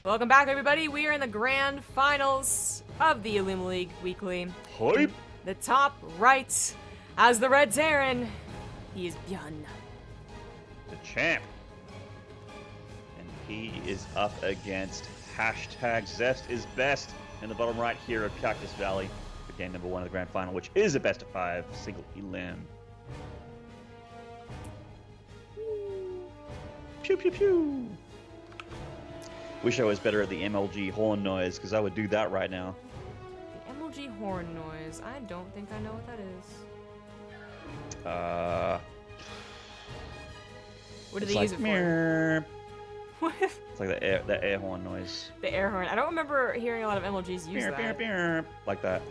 Welcome back, everybody. We are in the grand finals of the Olimoleague Weekly. Hype! The top right as the Red Terran, he is ByuN. The champ. And he is up against hashtag Zest is best in the bottom right here of Cactus Valley for game number 1 of the grand final, which is a best of 5 single elim. Pew pew pew. Wish I was better at the MLG horn noise, because I would do that right now. The MLG horn noise. I don't think I know what that is. What do they use it for? What? It's like the air horn noise. The air horn. I don't remember hearing a lot of MLGs use that. Like that.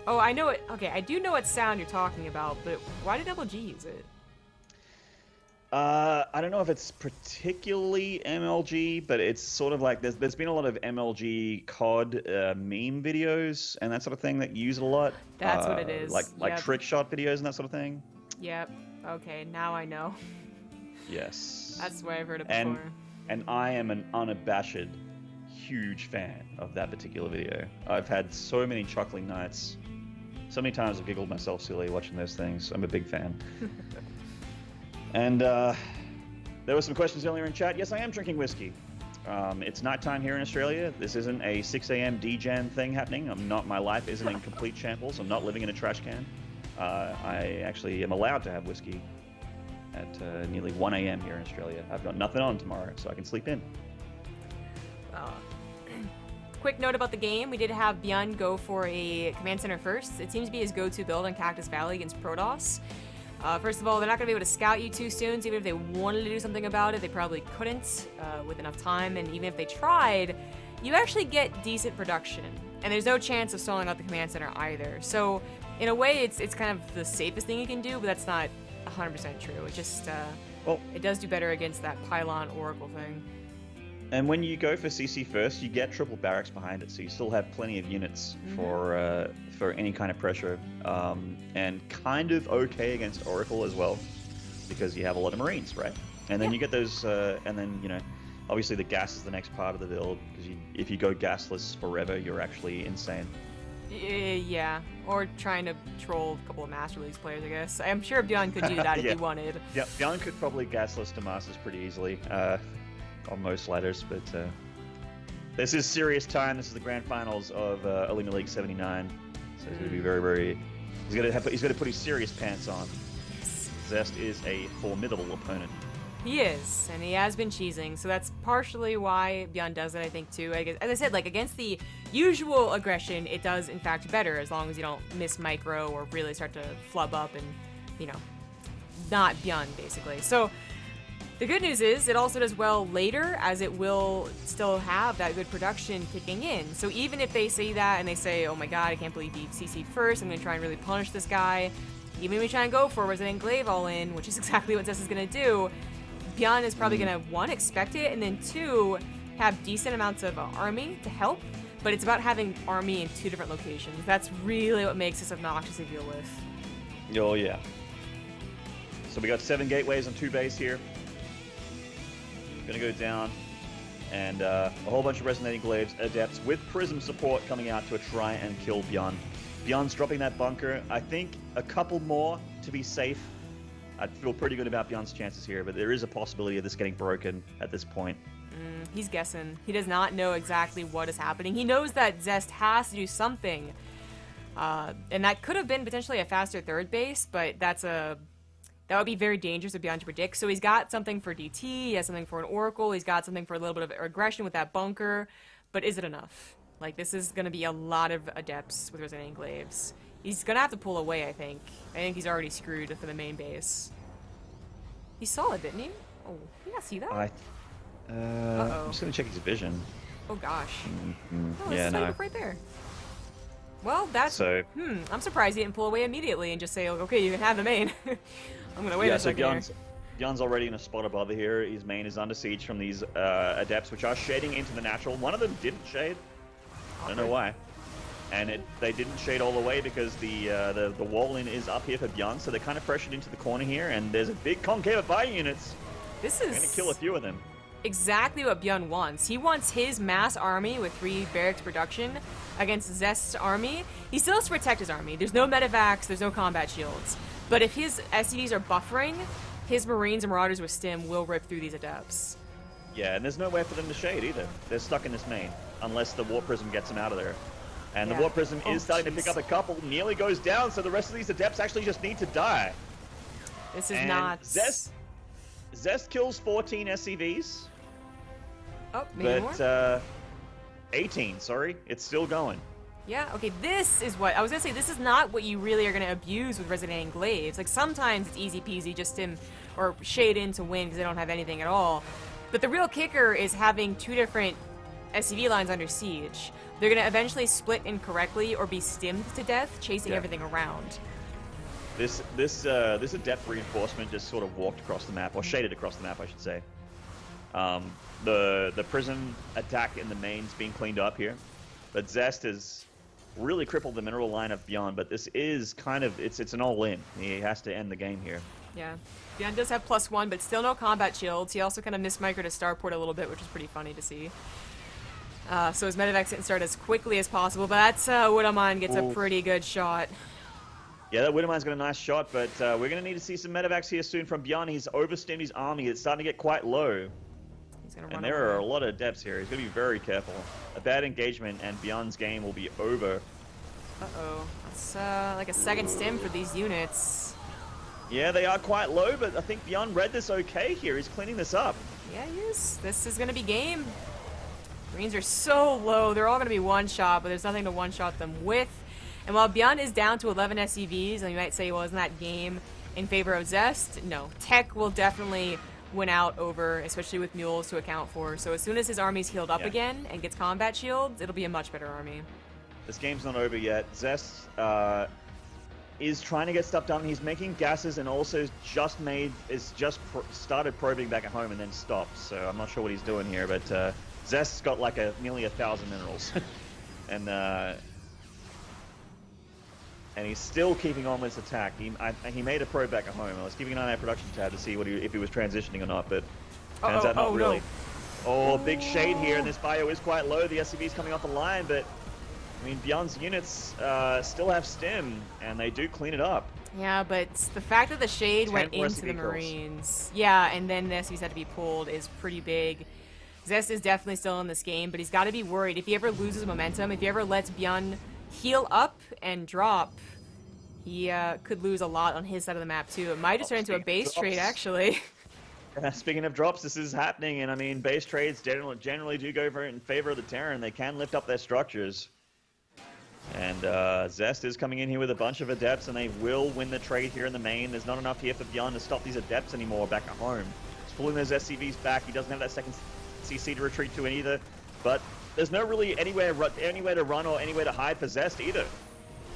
Oh, I know it. Okay, I do know what sound you're talking about, but why did MLG use it? I don't know if it's particularly MLG, but it's sort of like there's been a lot of MLG COD meme videos and that sort of thing that use it a lot. That's what it is. Like trick shot videos and that sort of thing. Yep. Okay, now I know. Yes. That's the way I've heard it before. And I am an unabashed huge fan of that particular video. I've had so many chuckling nights. So many times I've giggled myself silly watching those things. I'm a big fan. And there were some questions earlier in chat. Yes, I am drinking whiskey. It's nighttime here in Australia. This isn't a 6 a.m. DJan thing happening. My life isn't in complete shambles. I'm not living in a trash can. I actually am allowed to have whiskey at nearly 1 a.m. here in Australia. I've got nothing on tomorrow, so I can sleep in. Quick note about the game. We did have ByuN go for a command center first. It seems to be his go-to build on Cactus Valley against Protoss. First of all, they're not going to be able to scout you too soon, so even if they wanted to do something about it, they probably couldn't with enough time, and even if they tried, you actually get decent production, and there's no chance of soloing out the command center either. So, in a way, it's kind of the safest thing you can do, but that's not 100% true. It just, it does do better against that Pylon Oracle thing. And when you go for CC first, you get triple barracks behind it, so you still have plenty of units for any kind of pressure, and kind of okay against Oracle as well, because you have a lot of Marines, right? And then you get those, and then obviously the gas is the next part of the build, because if you go gasless forever, you're actually insane. Yeah, or trying to troll a couple of Master Leagues players, I guess. I'm sure ByuN could do that if he wanted. Yeah, ByuN could probably gasless to Masters pretty easily. On most sliders, but this is serious time. This is the grand finals of Olimoleague 79, so it's going to be very, very. He's going to put his serious pants on. Zest is a formidable opponent. He is, and he has been cheesing, so that's partially why ByuN does it, I think, too. As I said, like, against the usual aggression, it does, in fact, better, as long as you don't miss micro or really start to flub up and, not ByuN, basically. So, the good news is it also does well later, as it will still have that good production kicking in. So even if they say that and they say, oh my god, I can't believe he CC'd first, I'm going to try and really punish this guy, even if we try and go for Resident Glaive all in, which is exactly what Zest is going to do, ByuN is probably going to, 1, expect it, and then 2, have decent amounts of army to help, but it's about having army in 2 different locations. That's really what makes this obnoxious to deal with. Oh yeah. So we got 7 gateways on 2 base here. Gonna go down, and a whole bunch of Resonating Glaives, Adepts with Prism support coming out to try and kill ByuN. ByuN's dropping that bunker. I think a couple more to be safe. I'd feel pretty good about ByuN's chances here, but there is a possibility of this getting broken at this point. He's guessing. He does not know exactly what is happening. He knows that Zest has to do something, and that could have been potentially a faster third base, but that would be very dangerous of ByuN to predict. So he's got something for DT, he has something for an Oracle, he's got something for a little bit of aggression with that bunker, but is it enough? Like, this is going to be a lot of Adepts with Resonating Glaives. He's going to have to pull away, I think. I think he's already screwed for the main base. He saw it, didn't he? Oh, did you not see that? I'm just going to check his vision. Oh, gosh. Oh, yeah, no. Right there. Well, that's... So, I'm surprised he didn't pull away immediately and just say, okay, you can have the main. I'm going to wait a second here. ByuN's already in a spot above here. His main is under siege from these Adepts, which are shading into the natural. One of them didn't shade. I don't know why. And they didn't shade all the way because the wall-in is up here for ByuN, so they're kind of pressured into the corner here, and there's a big concave of fire units. This is... We're going to kill a few of them. exactly what ByuN wants. He wants his mass army with 3 barracks production against Zest's army. He still has to protect his army. There's no medevacs, there's no combat shields. But if his SCVs are buffering, his Marines and Marauders with Stim will rip through these Adepts. Yeah, and there's nowhere for them to shade either. They're stuck in this main, unless the Warp Prism gets them out of there. And the Warp Prism is starting to pick up a couple, nearly goes down, so the rest of these Adepts actually just need to die. This is not... Zest kills 14 SCVs. Oh, maybe more? 18, sorry. It's still going. Yeah, okay, this is what... I was gonna say, this is not what you really are gonna abuse with Resonating Glaives. Like, sometimes it's easy peasy, just Stim or shade in to win because they don't have anything at all. But the real kicker is having 2 different SCV lines under siege. They're gonna eventually split incorrectly or be stimmed to death, chasing everything around. This Adept reinforcement just sort of walked across the map, or shaded across the map, I should say. The Prism attack in the main's being cleaned up here, but Zest has really crippled the mineral line of ByuN. But this is kind of it's an all-in. He has to end the game here. Yeah, ByuN does have +1, but still no combat shields. He also kind of missed micro to starport a little bit, which is pretty funny to see. So his medevacs didn't start as quickly as possible, but that's Widowmine gets a pretty good shot. Yeah, that Widowmine's got a nice shot, but we're going to need to see some medevacs here soon from ByuN. He's overstimmed his army. It's starting to get quite low. He's gonna and there are a lot of Adepts here. He's going to be very careful. A bad engagement, and ByuN's game will be over. Uh-oh. That's like a second stim for these units. Yeah, they are quite low, but I think ByuN read this okay here. He's cleaning this up. Yeah, he is. This is going to be game. Marines are so low. They're all going to be one-shot, but there's nothing to one-shot them with. And while ByuN is down to 11 SCVs, and you might say, well, isn't that game in favor of Zest? No. Tech will definitely win out over, especially with mules to account for. So as soon as his army's healed up again and gets combat shields, it'll be a much better army. This game's not over yet. Zest is trying to get stuff done. He's making gases and also started probing back at home and then stopped. So I'm not sure what he's doing here, but Zest's got like nearly 1,000 minerals. And he's still keeping on with his attack. He made a probe back at home. I was keeping an eye on that production tab to see if he was transitioning or not, but turns out not really. No. Oh, big shade here, and this bio is quite low. The SCV's coming off the line, but I mean, ByuN's units still have Stim, and they do clean it up. Yeah, but the fact that the shade went into the Marines, yeah, and then the SCVs had to be pulled is pretty big. Zest is definitely still in this game, but he's got to be worried. If he ever loses momentum, if he ever lets ByuN heal up and drop, he could lose a lot on his side of the map too. It might just turn into a base trade, actually. Speaking of drops, this is happening, and I mean, base trades generally do go in favor of the Terran. They can lift up their structures. And Zest is coming in here with a bunch of Adepts, and they will win the trade here in the main. There's not enough here for ByuN to stop these Adepts anymore back at home. He's pulling those SCVs back. He doesn't have that second CC to retreat to either, but there's no really anywhere to run or anywhere to hide for Zest either.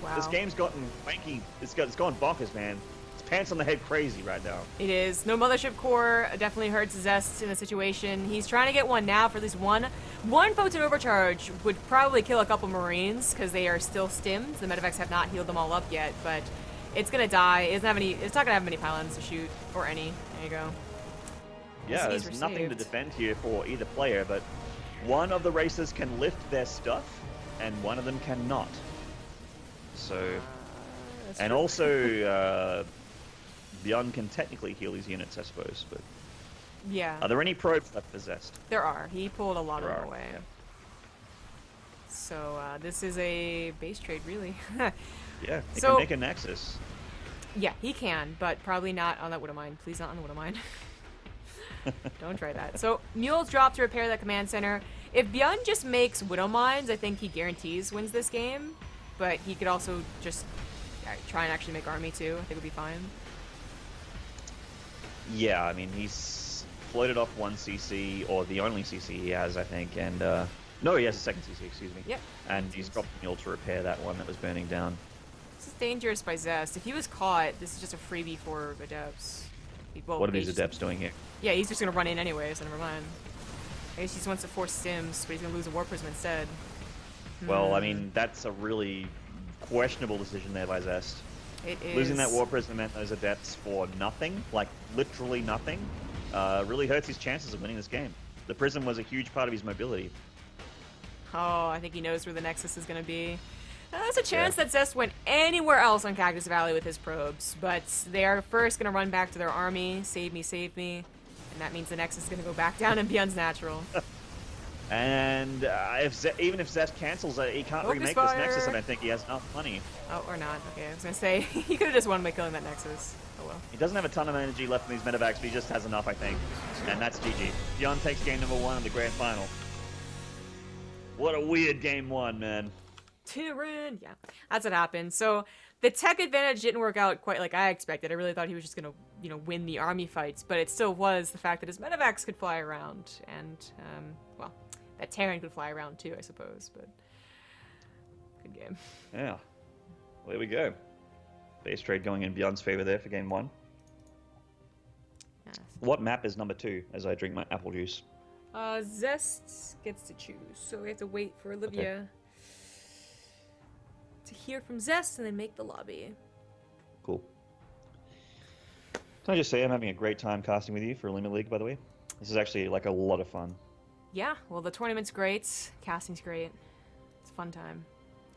Wow. This game's gotten wanky. It's gone bonkers, man. It's pants on the head crazy right now. It is. No Mothership Core definitely hurts Zest in the situation. He's trying to get one now for at least one. One Photon Overcharge would probably kill a couple Marines because they are still stimmed. The medevacs have not healed them all up yet, but it's gonna die. It's not gonna have many pylons to shoot, or any. There you go. Yeah, there's nothing to defend here for either player, but one of the racers can lift their stuff, and one of them cannot. So, and also, ByuN can technically heal his units, I suppose, but... Yeah. Are there any probes left for Zest? There are. He pulled a lot of them away. Yeah. So, this is a base trade, really. Yeah, he can make a Nexus. Yeah, he can, but probably not on that Widowmine. Please not on the Widowmine. Don't try that. So, Mules drop to repair that command center. If ByuN just makes Widowmines, I think he guarantees wins this game. But he could also just try and actually make army too. I think it would be fine. Yeah, I mean, he's floated off one CC, or the only CC he has, I think. And, no, he has a second CC, excuse me. Yep. And he's dropped the Mule to repair that one that was burning down. This is dangerous by Zest. If he was caught, this is just a freebie for Adepts. Well, what are these Adepts doing here? Yeah, he's just going to run in anyway, so never mind. I guess he just wants to force Stims, but he's going to lose a War Prism instead. Well, I mean, that's a really questionable decision there by Zest. It is. Losing that War Prism meant those Adepts for nothing, like literally nothing, really hurts his chances of winning this game. The Prism was a huge part of his mobility. Oh, I think he knows where the Nexus is going to be. There's a chance that Zest went anywhere else on Cactus Valley with his probes, but they are first going to run back to their army, save me, and that means the Nexus is going to go back down in ByuN's natural. And even if Zest cancels it, he can't remake this Nexus, and I think he has enough money. Oh, or not. Okay, I was going to say, he could have just won by killing that Nexus. Oh well. He doesn't have a ton of energy left in these medevacs, but he just has enough, I think. And that's GG. ByuN takes game number 1 of the grand final. What a weird game 1, man. Tyrann! Yeah, that's what happened. So the tech advantage didn't work out quite like I expected. I really thought he was just gonna, win the army fights, but it still was the fact that his medevacs could fly around, and well, that Terran could fly around too, I suppose. But good game. Yeah. Well, there we go. Base trade going in ByuN's favor there for game 1. Yes. What map is number 2? As I drink my apple juice. Zest gets to choose, so we have to wait for Olivia to hear from Zest and then make the lobby. Cool. Can I just say I'm having a great time casting with you for Olimoleague, by the way? This is actually like a lot of fun. Yeah, well, the tournament's great, casting's great. It's a fun time.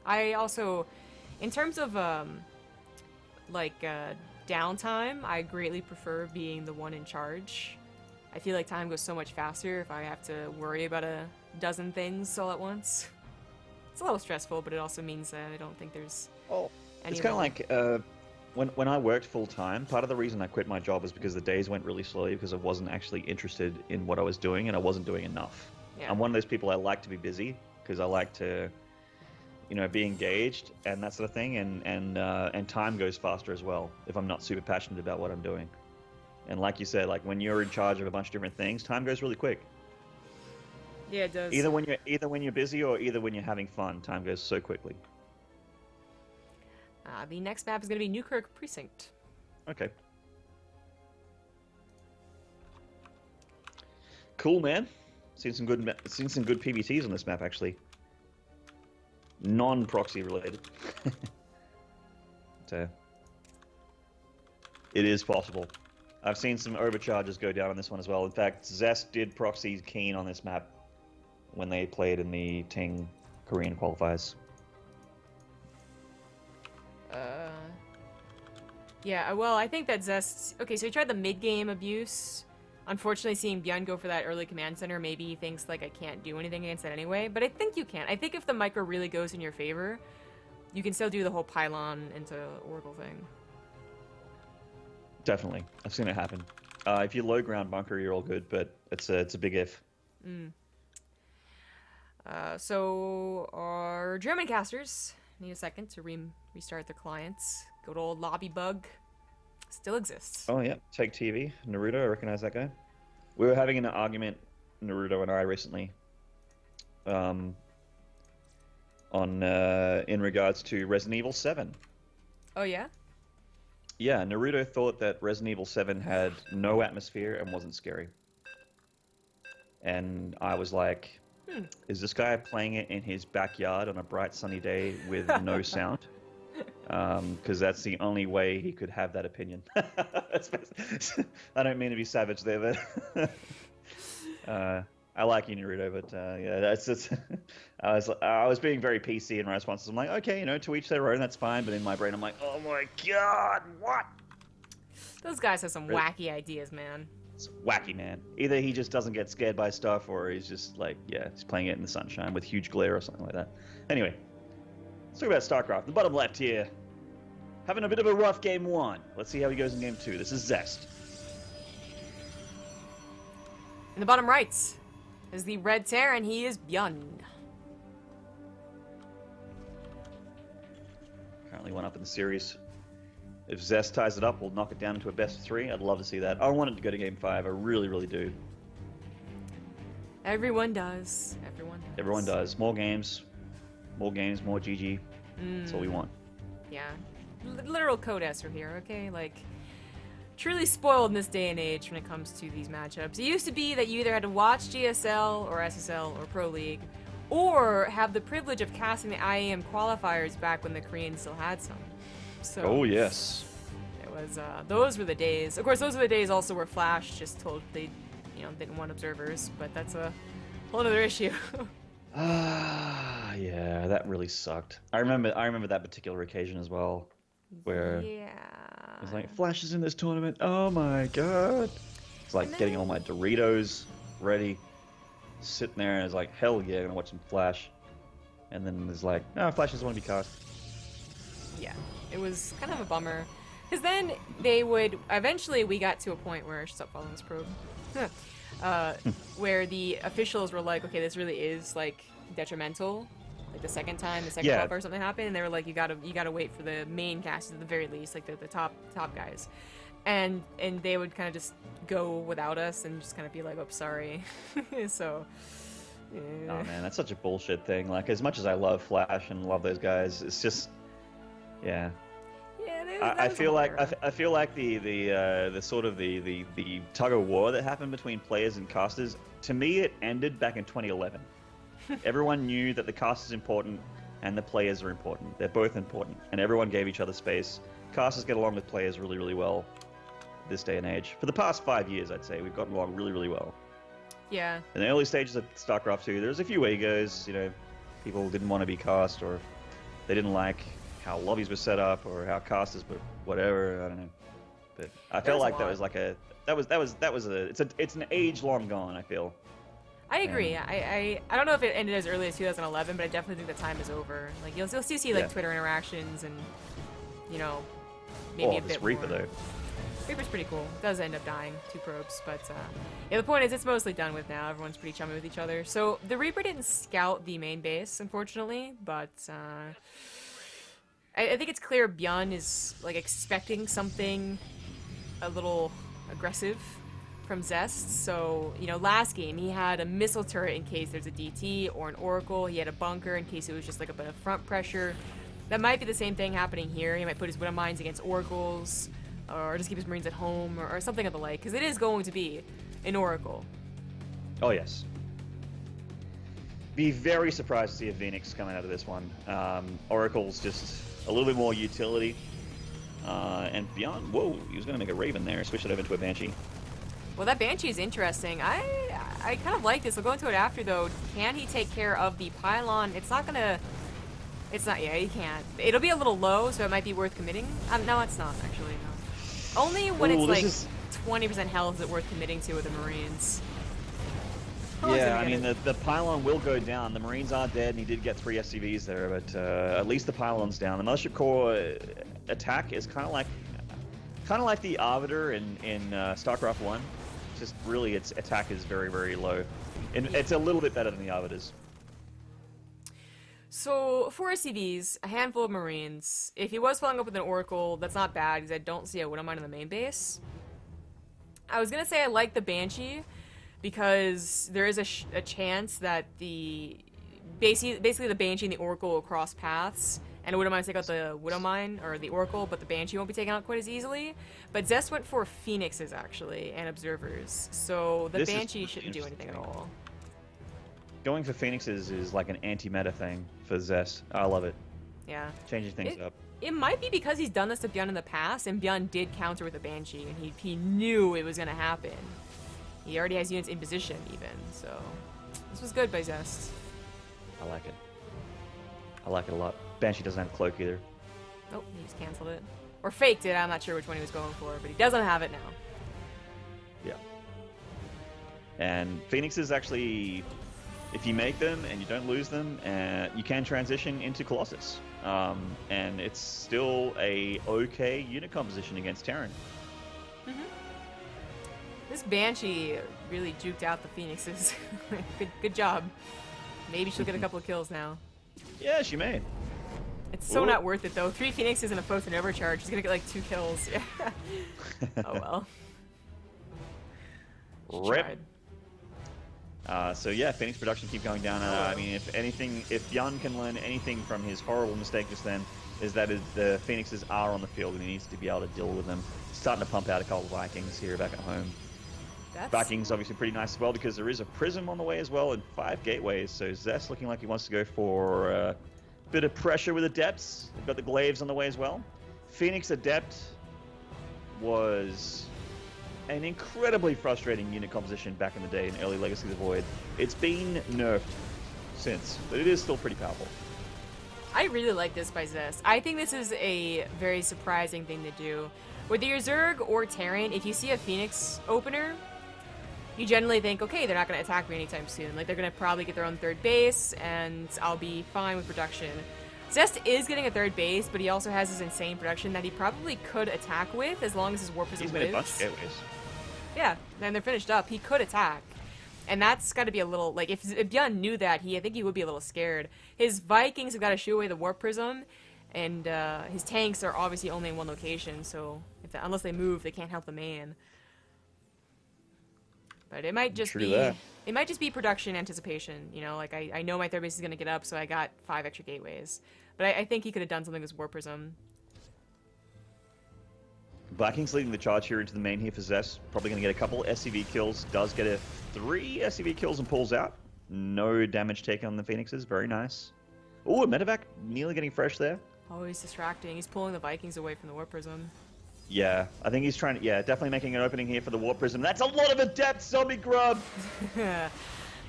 I also, in terms of downtime, I greatly prefer being the one in charge. I feel like time goes so much faster if I have to worry about a dozen things all at once. It's a little stressful, but it also means that I don't think there's any... It's kind of like when I worked full-time, part of the reason I quit my job was because the days went really slowly because I wasn't actually interested in what I was doing and I wasn't doing enough. Yeah. I'm one of those people, I like to be busy because I like to, be engaged and that sort of thing, and time goes faster as well if I'm not super passionate about what I'm doing. And like you said, like when you're in charge of a bunch of different things, time goes really quick. Yeah, it does. Either when you're busy or either when you're having fun, time goes so quickly. The next map is going to be Newkirk Precinct. Okay. Cool, man. Seen some good PvTs on this map actually. Non-proxy related. So it is possible. I've seen some overcharges go down on this one as well. In fact, Zest did proxy Keen on this map when they played in the Ting Korean qualifiers. Yeah, well, I think that Zest... Okay, so he tried the mid-game abuse. Unfortunately, seeing ByuN go for that early command center, maybe he thinks, like, I can't do anything against it anyway. But I think you can. I think if the micro really goes in your favor, you can still do the whole pylon into Oracle thing. Definitely. I've seen it happen. If you low ground bunker, you're all good, but it's a big if. So our German casters need a second to restart their clients. Good old lobby bug still exists. Oh yeah, Take TV, Naruto, I recognize that guy. We were having an argument, Naruto and I, recently, in regards to Resident Evil 7. Oh yeah? Yeah, Naruto thought that Resident Evil 7 had no atmosphere and wasn't scary. And I was like, is this guy playing it in his backyard on a bright sunny day with no sound? Because that's the only way he could have that opinion. I don't mean to be savage there, but I like you, Naruto. But yeah, that's I was being very PC in my responses. I'm like, okay, to each their own. That's fine. But in my brain, I'm like, oh my god, what? Those guys have some wacky ideas, man. It's wacky, man. Either he just doesn't get scared by stuff, or he's just like, yeah, he's playing it in the sunshine with huge glare or something like that. Anyway, let's talk about StarCraft. The bottom left here, having a bit of a rough game 1. Let's see how he goes in game 2. This is Zest. In the bottom right is the red Terran. He is ByuN. Currently one up in the series. If Zest ties it up, we'll knock it down into a best of 3. I'd love to see that. I want it to go to game 5. I really, really do. Everyone does. Everyone does. Everyone does. More games, more GG. That's all we want. Yeah. Literal code Esser here, okay? Like, truly spoiled in this day and age when it comes to these matchups. It used to be that you either had to watch GSL or SSL or Pro League, or have the privilege of casting the IAM qualifiers back when the Koreans still had some. So, oh yes. It was those were the days. Of course, those were the days also where Flash just told they didn't want observers, but that's a whole other issue. Yeah, that really sucked. I remember that particular occasion as well, where yeah. it's like Flash is in this tournament. Oh my god! It's like getting all my Doritos ready, sitting there, and it's like, hell yeah, I'm gonna watch some Flash. And then there's like, no, Flash doesn't want to be cast. Yeah, it was kind of a bummer. Because then they would, eventually we got to a point where, stop following this probe, where the officials were like, okay, this really is like detrimental. Like the second buffer or something happened, and they were like, you gotta wait for the main casters at the very least, like the top guys. And they would kind of just go without us and just kind of be like, oh, sorry. So, yeah. Oh man, that's such a bullshit thing. Like, as much as I love Flash and love those guys, it's just, yeah. Yeah, I feel like the sort of the tug of war that happened between players and casters, to me, it ended back in 2011. Everyone knew that the cast is important and the players are important. They're both important, and everyone gave each other space. Casters get along with players really, really well this day and age. For the past 5 years, I'd say, we've gotten along really, really well. Yeah. In the early stages of StarCraft 2, there was a few egos, people didn't want to be cast, or they didn't like how lobbies were set up, or how casters were whatever, I don't know. But I felt like that was it's an age long gone, I feel. I agree. I don't know if it ended as early as 2011, but I definitely think the time is over. Like you'll still see like Twitter interactions and maybe a bit Reaper more. though. Reaper's pretty cool. It does end up dying 2 probes, but yeah, the point is it's mostly done with now. Everyone's pretty chummy with each other. So the Reaper didn't scout the main base, unfortunately, but I think it's clear ByuN is like expecting something a little aggressive from Zest. So, last game he had a missile turret in case there's a DT or an Oracle. He had a bunker in case it was just like a bit of front pressure. That might be the same thing happening here. He might put his Widow Mines against Oracles, or just keep his Marines at home, or something of the like, because it is going to be an Oracle. Oh, yes. Be very surprised to see a Phoenix coming out of this one. Oracle's just a little bit more utility. And ByuN, whoa, he was going to make a Raven there, switch it over to a Banshee. Well, that Banshee is interesting. I kind of like this. We'll go into it after, though. Can he take care of the pylon? He can't. It'll be a little low, so it might be worth committing. No, it's not, actually, no. Only when it's like 20% health is it worth committing to with the Marines. Yeah, I mean, the pylon will go down. The Marines are dead, and he did get 3 SCVs there, but at least the pylon's down. The Mothership Core attack is kind of like the Arbiter in StarCraft 1. Just really, its attack is very, very low. And it's a little bit better than the Arbiters. So, 4 SCVs, a handful of Marines. If he was following up with an Oracle, that's not bad, because I don't see a Widow Mine in the main base. I was going to say I like the Banshee, because there is a chance that basically the Banshee and the Oracle will cross paths, and a Widow Mine take out the Widow Mine, or the Oracle, but the Banshee won't be taken out quite as easily. But Zest went for Phoenixes, actually, and Observers, so the Banshee shouldn't do anything at all. Going for Phoenixes is like an anti-meta thing for Zest. I love it. Yeah. Changing things up. It might be because he's done this to ByuN in the past, and ByuN did counter with a Banshee, and he knew it was going to happen. He already has units in position, even, so this was good by Zest. I like it. I like it a lot. Banshee doesn't have a cloak either. Nope, he just canceled it. Or faked it, I'm not sure which one he was going for, but he doesn't have it now. Yeah. And Phoenixes actually, if you make them and you don't lose them, you can transition into Colossus. And it's still a okay unit composition against Terran. Mm-hmm. This Banshee really juked out the Phoenixes. good job. Maybe she'll get a couple of kills now. Yeah, she may. It's so not worth it, though. 3 Phoenixes and a Photon Overcharge. She's gonna get like 2 kills. Yeah. Oh well. Rip. So yeah, Phoenix production keep going down. I mean, if ByuN can learn anything from his horrible mistake just then, is that the Phoenixes are on the field and he needs to be able to deal with them. Starting to pump out a couple of Vikings here back at home. Vikings obviously pretty nice as well because there is a Prism on the way as well and 5 gateways. So Zest looking like he wants to go for a bit of pressure with Adepts. They've got the Glaives on the way as well. Phoenix Adept was an incredibly frustrating unit composition back in the day in early Legacy of the Void. It's been nerfed since, but it is still pretty powerful. I really like this by Zest. I think this is a very surprising thing to do. With your Zerg or Terran, if you see a Phoenix opener, you generally think, okay, they're not going to attack me anytime soon. Like, they're going to probably get their own third base, and I'll be fine with production. Zest is getting a third base, but he also has this insane production that he probably could attack with as long as his War Prism He's lives. made a bunch of gateways. Yeah, and they're finished up. He could attack. And that's got to be a little, like, if ByuN knew that, I think he would be a little scared. His Vikings have got to shoo away the Warp Prism, and his tanks are obviously only in one location, so unless they move, they can't help the man. But it might just it might just be production anticipation, you know, like, I know my third base is going to get up, so I got 5 extra gateways. But I think he could have done something with his Warp Prism. Blacking's leading the charge here into the main here for Zest. Probably going to get a couple SCV kills. Does get a 3 SCV kills and pulls out. No damage taken on the Phoenixes. Very nice. Oh, a medevac nearly getting fresh there. Oh, he's distracting. He's pulling the Vikings away from the Warp Prism. Yeah, I think he's trying to... Yeah, definitely making an opening here for the Warp Prism. That's a lot of adept zombie grub!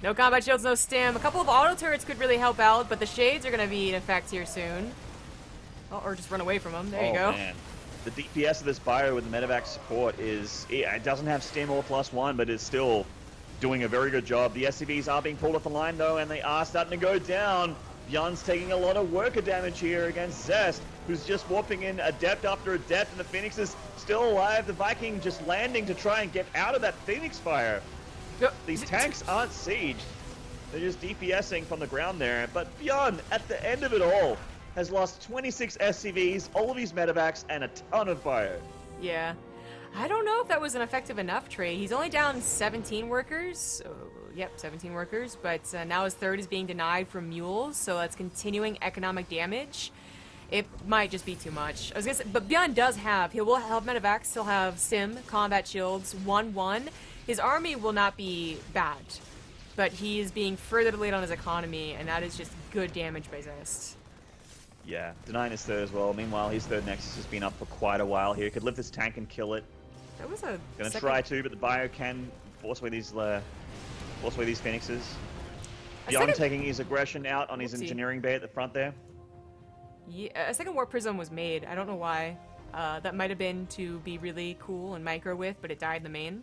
No combat shields, no stim. A couple of auto turrets could really help out, but the shades are going to be in effect here soon. Oh, or just run away from them. There you go. Man. The DPS of this bio with the medevac support is... It doesn't have stim or +1, but it's still doing a very good job. The SCVs are being pulled off the line, though, and they are starting to go down. ByuN's taking a lot of worker damage here against Zest, who's just warping in adept after adept, and the Phoenix is still alive. The Viking just landing to try and get out of that Phoenix fire. These tanks aren't sieged. They're just DPSing from the ground there. But ByuN, at the end of it all, has lost 26 SCVs, all of his medevacs, and a ton of bio. Yeah. I don't know if that was an effective enough trade. He's only down 17 workers. Yep, 17 workers. But now his third is being denied from mules, so that's continuing economic damage. It might just be too much. I was gonna say, but ByuN does have, he will have medevacs, he'll have sim, combat shields, 1-1. His army will not be bad, but he is being further delayed on his economy, and that is just good damage by Zest. Yeah, denying his third as well. Meanwhile, his third Nexus has been up for quite a while here. Could lift this tank and kill it. That was a Gonna try to, but the bio can force away these Phoenixes. ByuN taking his aggression out on his engineering bay at the front there. Yeah, a second Warp Prism was made. I don't know why. That might have been to be really cool and micro with, but it died in the main.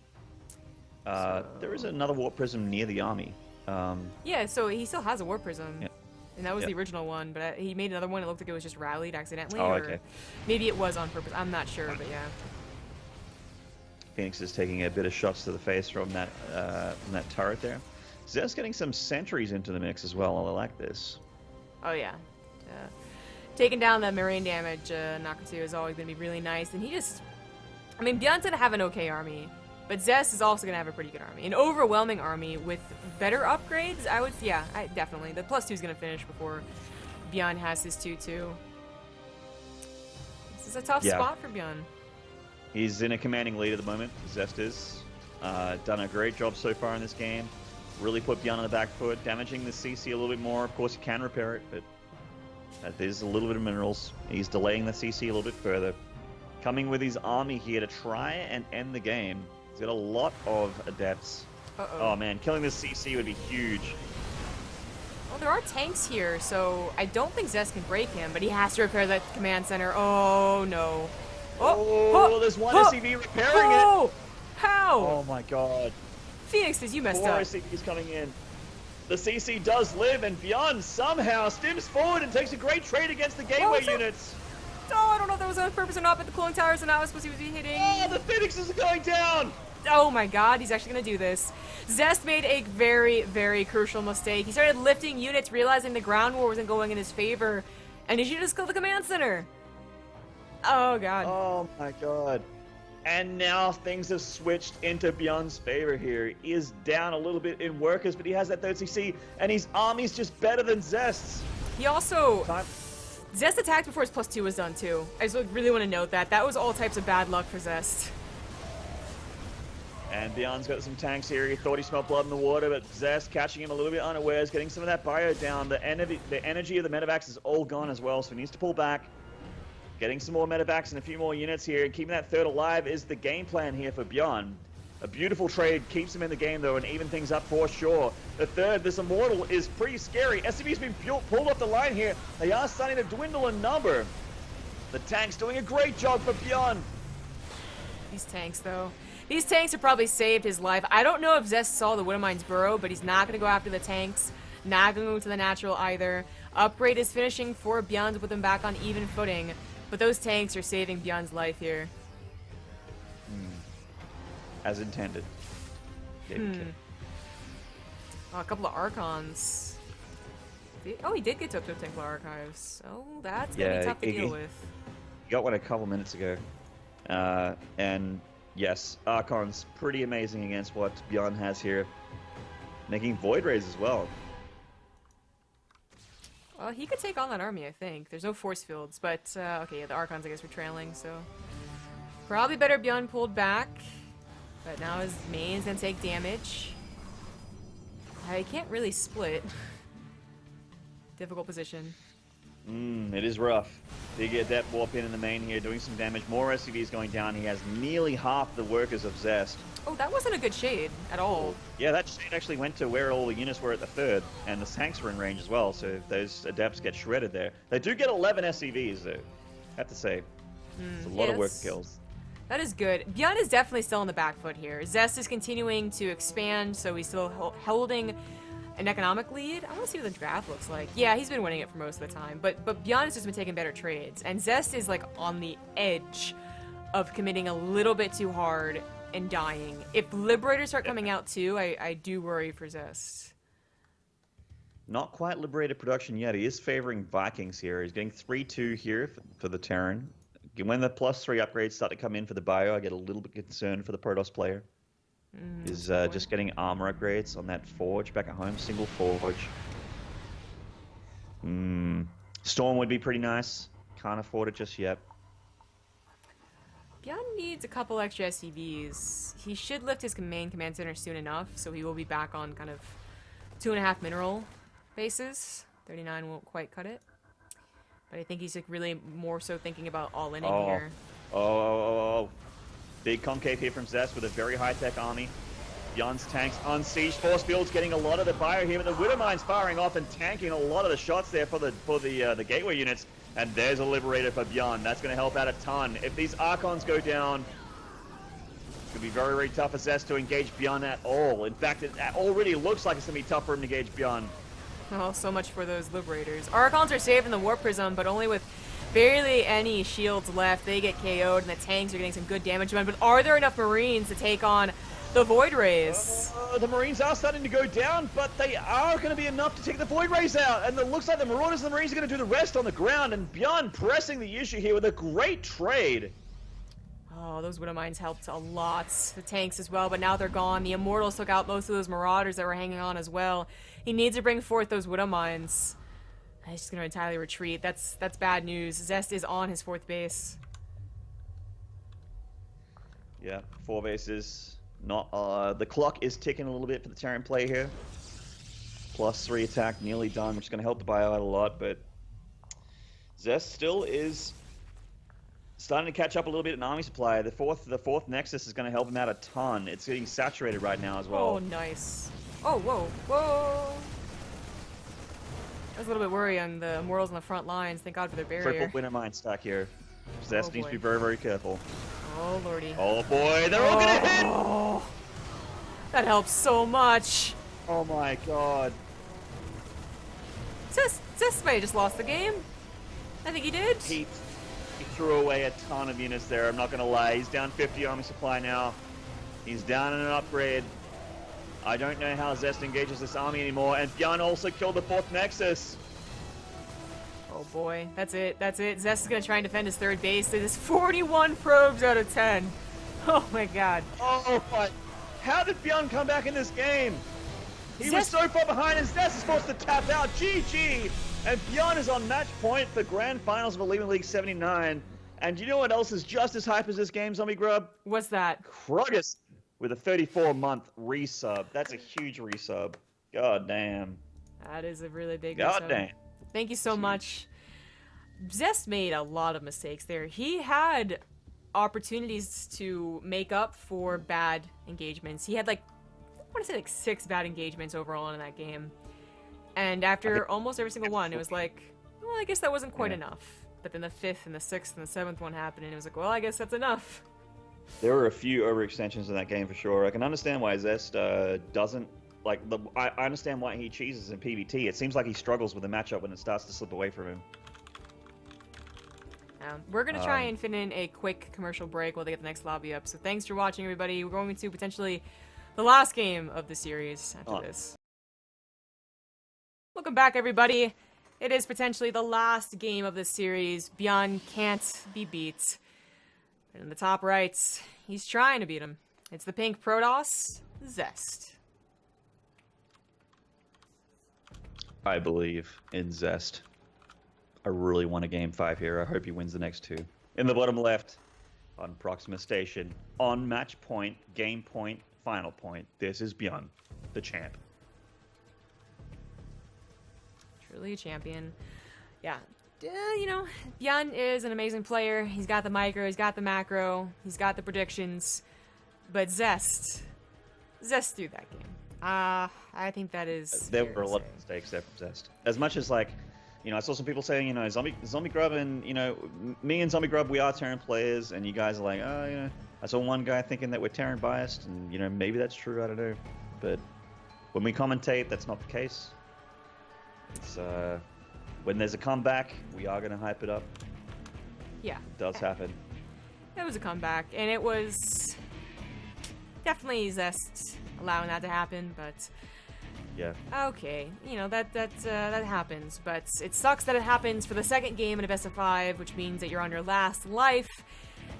There is another Warp Prism near the army. Yeah, so he still has a Warp Prism. Yeah. And that was the original one, but he made another one. It looked like it was just rallied accidentally. Oh, or okay. Maybe it was on purpose. I'm not sure, but yeah. Phoenix is taking a bit of shots to the face from that turret there. Zest getting some sentries into the mix as well. I like this. Oh, yeah. Taking down the marine damage, Nakatu is always going to be really nice. And he just... I mean, ByuN's going to have an okay army. But Zest is also going to have a pretty good army. An overwhelming army with better upgrades, I would... Yeah, definitely. The +2 is going to finish before ByuN has his 2-2. This is a tough spot for ByuN. He's in a commanding lead at the moment. Zest is. Done a great job so far in this game. Really put ByuN on the back foot, damaging the CC a little bit more. Of course, he can repair it, but there's a little bit of minerals. He's delaying the CC a little bit further. Coming with his army here to try and end the game. He's got a lot of adepts. Oh man, killing this CC would be huge. Well, there are tanks here, so I don't think Zest can break him, but he has to repair that command center. Oh, no. There's one SCV repairing it. How? Oh my god. Phoenixes, you messed 4 up. SCVs coming in. The CC does live, and ByuN somehow stims forward and takes a great trade against the gateway units. Oh, I don't know if that was on purpose or not, but the cooling towers are not supposed to be hitting. Oh, the Phoenixes are going down. Oh my god, he's actually going to do this. Zest made a very, very crucial mistake. He started lifting units, realizing the ground war wasn't going in his favor, and he should just kill the command center. Oh god. Oh my god. And now things have switched into ByuN's favor here. He is down a little bit in workers, but he has that third CC, and his army's just better than Zest's. He also... Zest attacked before his +2 was done, too. I just really want to note that. That was all types of bad luck for Zest. And ByuN's got some tanks here. He thought he smelled blood in the water, but Zest catching him a little bit unawares, getting some of that bio down. The energy of the medevacs is all gone as well, so he needs to pull back. Getting some more medevacs and a few more units here, and keeping that third alive is the game plan here for ByuN. A beautiful trade keeps him in the game though, and even things up for sure. The third, this Immortal, is pretty scary. SCV's been pulled off the line here. They are starting to dwindle in number. The tank's doing a great job for ByuN. These tanks, though. These tanks have probably saved his life. I don't know if Zest saw the Widowmine's burrow, but he's not going to go after the tanks. Not going to go to the natural either. Upgrade is finishing for ByuN to put them back on even footing. But those tanks are saving ByuN's life here. As intended. Oh, a couple of Archons. Oh, he did get to Templar Archives. Oh, that's going to be tough to deal with. He got one a couple minutes ago. And yes, Archon's pretty amazing against what ByuN has here. Making Void Rays as well. Well, he could take on that army, I think. There's no force fields, but okay, yeah, the Archons, I guess, were trailing, so probably better ByuN pulled back. But now his main's gonna take damage. I can't really split. Difficult position. It is rough. Big Adept warp in the main here, doing some damage. More SCVs going down. He has nearly half the workers of Zest. Oh, that wasn't a good shade at all. Yeah, that shade actually went to where all the units were at the third, and the tanks were in range as well, so those Adepts get shredded there. They do get 11 SCVs, though. I have to say. It's a lot of work kills. That is good. ByuN is definitely still on the back foot here. Zest is continuing to expand, so he's still holding an economic lead. I want to see what the draft looks like. Yeah, he's been winning it for most of the time, but ByuN has just been taking better trades, and Zest is like on the edge of committing a little bit too hard and dying. If Liberators start coming out too, I do worry for Zest. Not quite Liberated production yet. He is favoring Vikings here. He's getting 3-2 here for the Terran. When the +3 upgrades start to come in for the bio, I get a little bit concerned for the Protoss player. Is just getting armor upgrades on that forge back at home. Single forge. Storm would be pretty nice. Can't afford it just yet. ByuN needs a couple extra SCVs. He should lift his main command center soon enough, so he will be back on kind of 2.5 mineral bases. 39 won't quite cut it. But I think he's like really more so thinking about all-inning here. Big concave here from Zest with a very high-tech army. ByuN's tanks on siege. Force fields getting a lot of the bio here, but the Widowmine's firing off and tanking a lot of the shots there for the gateway units. And there's a Liberator for ByuN. That's going to help out a ton. If these Archons go down, it's going to be very, very tough for Zest to engage ByuN at all. In fact, it already looks like it's going to be tough for him to engage ByuN. Oh, so much for those Liberators. Archons are saving the Warp Prism, but only with barely any shields left. They get KO'd, and the tanks are getting some good damage done. But are there enough Marines to take on the Void Rays? The Marines are starting to go down, but they are going to be enough to take the Void Rays out. And it looks like the Marauders and the Marines are going to do the rest on the ground. And ByuN pressing the issue here with a great trade. Oh, those Widowmines helped a lot. The tanks as well, but now they're gone. The Immortals took out most of those Marauders that were hanging on as well. He needs to bring forth those Widowmines. He's just going to entirely retreat. That's bad news. Zest is on his 4th base. Yeah, 4 bases. Not the clock is ticking a little bit for the Terran play here. +3 attack nearly done, which is going to help the bio out a lot, but Zest still is starting to catch up a little bit in army supply. The fourth Nexus is going to help him out a ton. It's getting saturated right now as well. Oh, nice. Oh, whoa, whoa. I was a little bit worried on the Immortals on the front lines. Thank God for their barrier. Triple Widowmine stack here. Zest needs to be very, very careful. Oh, lordy. Oh, boy. They're all going to hit! That helps so much. Oh, my God. Zest may have just lost the game. I think he did. He threw away a ton of units there. I'm not going to lie. He's down 50 army supply now. He's down in an upgrade. I don't know how Zest engages this army anymore. And ByuN also killed the 4th Nexus. Oh boy, that's it. Zest is going to try and defend his 3rd base. It is 41 probes out of 10. Oh my God. Oh my. How did ByuN come back in this game? He was so far behind and Zest is forced to tap out. GG. And ByuN is on match point for Grand Finals of Olimoleague 79. And you know what else is just as hype as this game, Zombie Grub? What's that? Krugus with a 34-month resub. That's a huge resub. God damn. That is a really big God resub. damn. Thank you so much. Zest made a lot of mistakes there. He had opportunities to make up for bad engagements. He had like, I want to say like 6 bad engagements overall in that game. And after almost every single one, it was like, well, I guess that wasn't quite enough. But then the 5th and the 6th and the 7th one happened, and it was like, well, I guess that's enough. There were a few overextensions in that game for sure. I can understand why Zest doesn't like. I understand why he cheeses in PvT. It seems like he struggles with the matchup when it starts to slip away from him. We're going to try and fit in a quick commercial break while they get the next lobby up. So thanks for watching, everybody. We're going to potentially the last game of the series after this. Welcome back, everybody. It is potentially the last game of this series. ByuN can't be beat. And in the top right, he's trying to beat him. It's the pink Protoss, Zest. I believe in Zest. I really want a game 5 here. I hope he wins the next 2. In the bottom left, on Proxima Station, on match point, game point, final point, this is ByuN, the champ. Truly a champion. Yeah. You know, ByuN is an amazing player. He's got the micro, he's got the macro, he's got the predictions. But Zest threw that game. I think that is. There were a lot of mistakes there from Zest. As much as, like, you know, I saw some people saying, you know, Zombie Grub and, you know, me and Zombie Grub, we are Terran players, and you guys are like, oh, you know, I saw one guy thinking that we're Terran biased, and, you know, maybe that's true, I don't know. But when we commentate, that's not the case. It's, when there's a comeback, we are going to hype it up. Yeah. It does happen. It was a comeback, and it was definitely Zest allowing that to happen, but yeah. Okay, you know, that happens, but it sucks that it happens for the second game in a best of 5, which means that you're on your last life,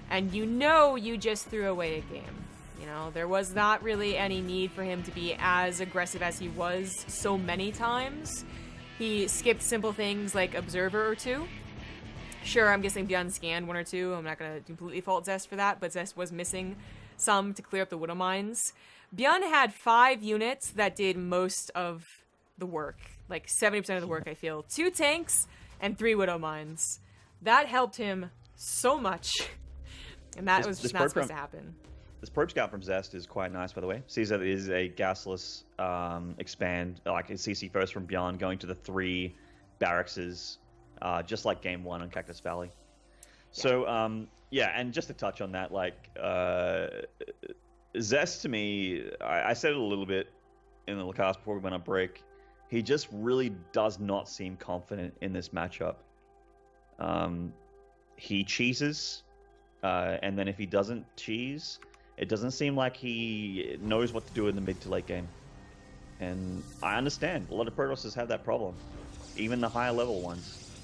and you know you just threw away a game. You know, there was not really any need for him to be as aggressive as he was so many times. He skipped simple things like Observer or 2. Sure, I'm guessing ByuN scanned 1 or 2. I'm not going to completely fault Zest for that, but Zest was missing some to clear up the Widow Mines. ByuN had 5 units that did most of the work. Like 70% of the work, I feel. 2 tanks and 3 Widow Mines. That helped him so much. And that was just not supposed to happen. This probe scout from Zest is quite nice, by the way. Sees that it is a gasless expand, like a CC first from ByuN, going to the 3 barrackses, just like game 1 on Cactus Valley. So, yeah, and just to touch on that, like, Zest to me, I said it a little bit in the cast before we went on break. He just really does not seem confident in this matchup. He cheeses, and then if he doesn't cheese, it doesn't seem like he knows what to do in the mid to late game. And I understand, a lot of Protosses have that problem, even the higher level ones.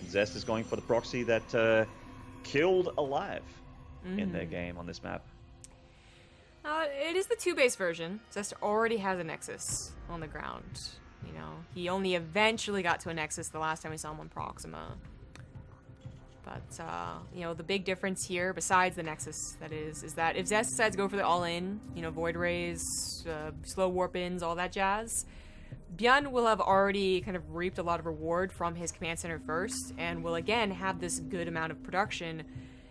Zest is going for the proxy that killed Alive in their game on this map. It is the 2-base version. Zest already has a Nexus on the ground. You know, he only eventually got to a Nexus the last time we saw him on Proxima. But, you know, the big difference here, besides the Nexus, that is that if Zest decides to go for the all-in, you know, Void Rays, slow warp-ins, all that jazz, ByuN will have already kind of reaped a lot of reward from his command center first, and will again have this good amount of production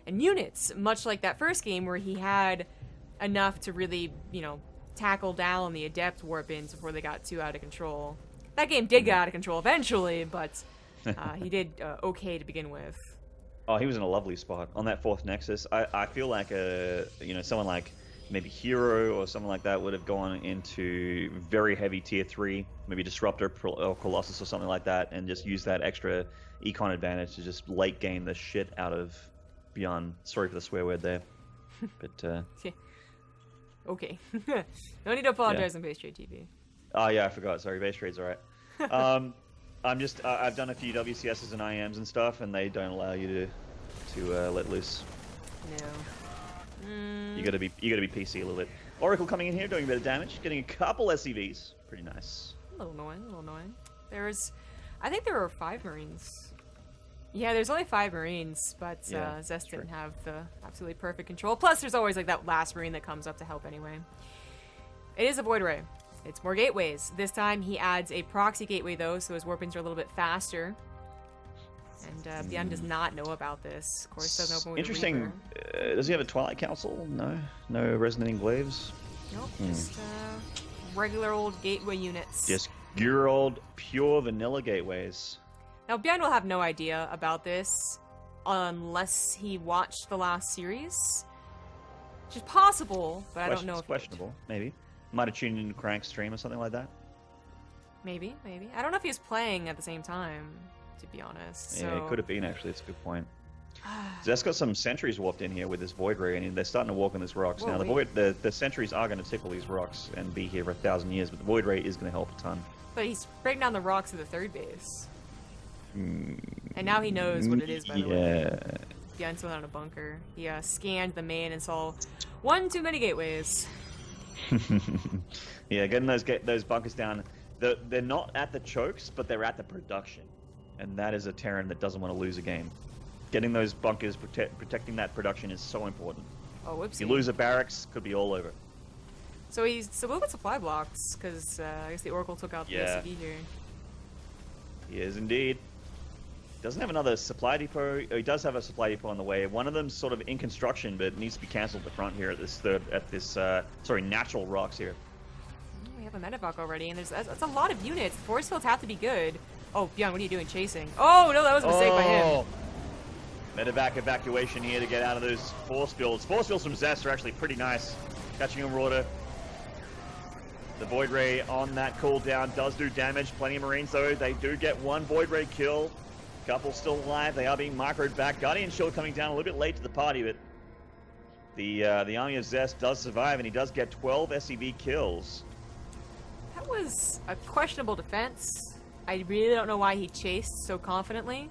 and units, much like that first game where he had enough to really, you know, tackle down the Adept warp-ins before they got too out of control. That game did get out of control eventually, but he did okay to begin with. Oh, he was in a lovely spot on that 4th Nexus. I feel like you know, someone like maybe Hero or someone like that would have gone into very heavy tier 3, maybe Disruptor or Colossus or something like that, and just use that extra econ advantage to just late game the shit out of ByuN. Sorry for the swear word there, but okay. No need to apologize on BaseTradeTV. Oh yeah, I forgot. Sorry, BaseTrade's alright. I'm just I've done a few WCSs and IMs and stuff, and they don't allow you to let loose. No. You gotta be PC a little bit. Oracle coming in here doing a bit of damage, getting a couple SCVs. Pretty nice. A little annoying. I think there were 5 Marines. Yeah, there's only 5 Marines, but Yeah, Zest didn't have the absolutely perfect control. Plus, there's always like that last Marine that comes up to help anyway. It is a Void Ray. It's more gateways. This time he adds a proxy gateway though, so his warp-ins are a little bit faster. And ByuN does not know about this. Of course, doesn't open with Interesting. A Reaper. Does he have a Twilight Council? No. No Resonating Glaives? Nope, just regular old gateway units. Just your old pure vanilla gateways. Now, ByuN will have no idea about this unless he watched the last series. Which is possible, but I don't know if it's questionable. Maybe. Might have tuned into Crank's stream or something like that. Maybe. I don't know if he was playing at the same time, to be honest. Yeah, so... it could have been, actually. It's a good point. Zest got some sentries warped in here with this Void Ray, and they're starting to walk on these rocks. Whoa, now, the sentries are going to tickle these rocks and be here for 1,000 years, but the Void Ray is going to help a ton. But he's breaking down the rocks at the third base. And now he knows what it is, by the way. ByuN's still on a bunker. He scanned the main and saw one too many gateways. Yeah, getting those bunkers down. They're not at the chokes, but they're at the production. And that is a Terran that doesn't want to lose a game. Getting those bunkers, protecting that production is so important. Oh, whoopsie. If you lose a barracks, could be all over. So he's a little bit supply blocks, because I guess the Oracle took out the SCV here. He is indeed. Doesn't have another supply depot. He does have a supply depot on the way. One of them's sort of in construction, but it needs to be cancelled at the front here at this natural rocks here. We have a medevac already, and that's a lot of units. The force fields have to be good. Oh, ByuN, what are you doing chasing? Oh, no, that was a mistake by him. Medevac evacuation here to get out of those force fields. Force fields from Zest are actually pretty nice. Catching a Marauder. The Void Ray on that cooldown does do damage. Plenty of Marines, though. They do get one Void Ray kill. Couple still alive. They are being microed back. Guardian Shield coming down a little bit late to the party, but the army of Zest does survive, and he does get 12 SCV kills. That was a questionable defense. I really don't know why he chased so confidently.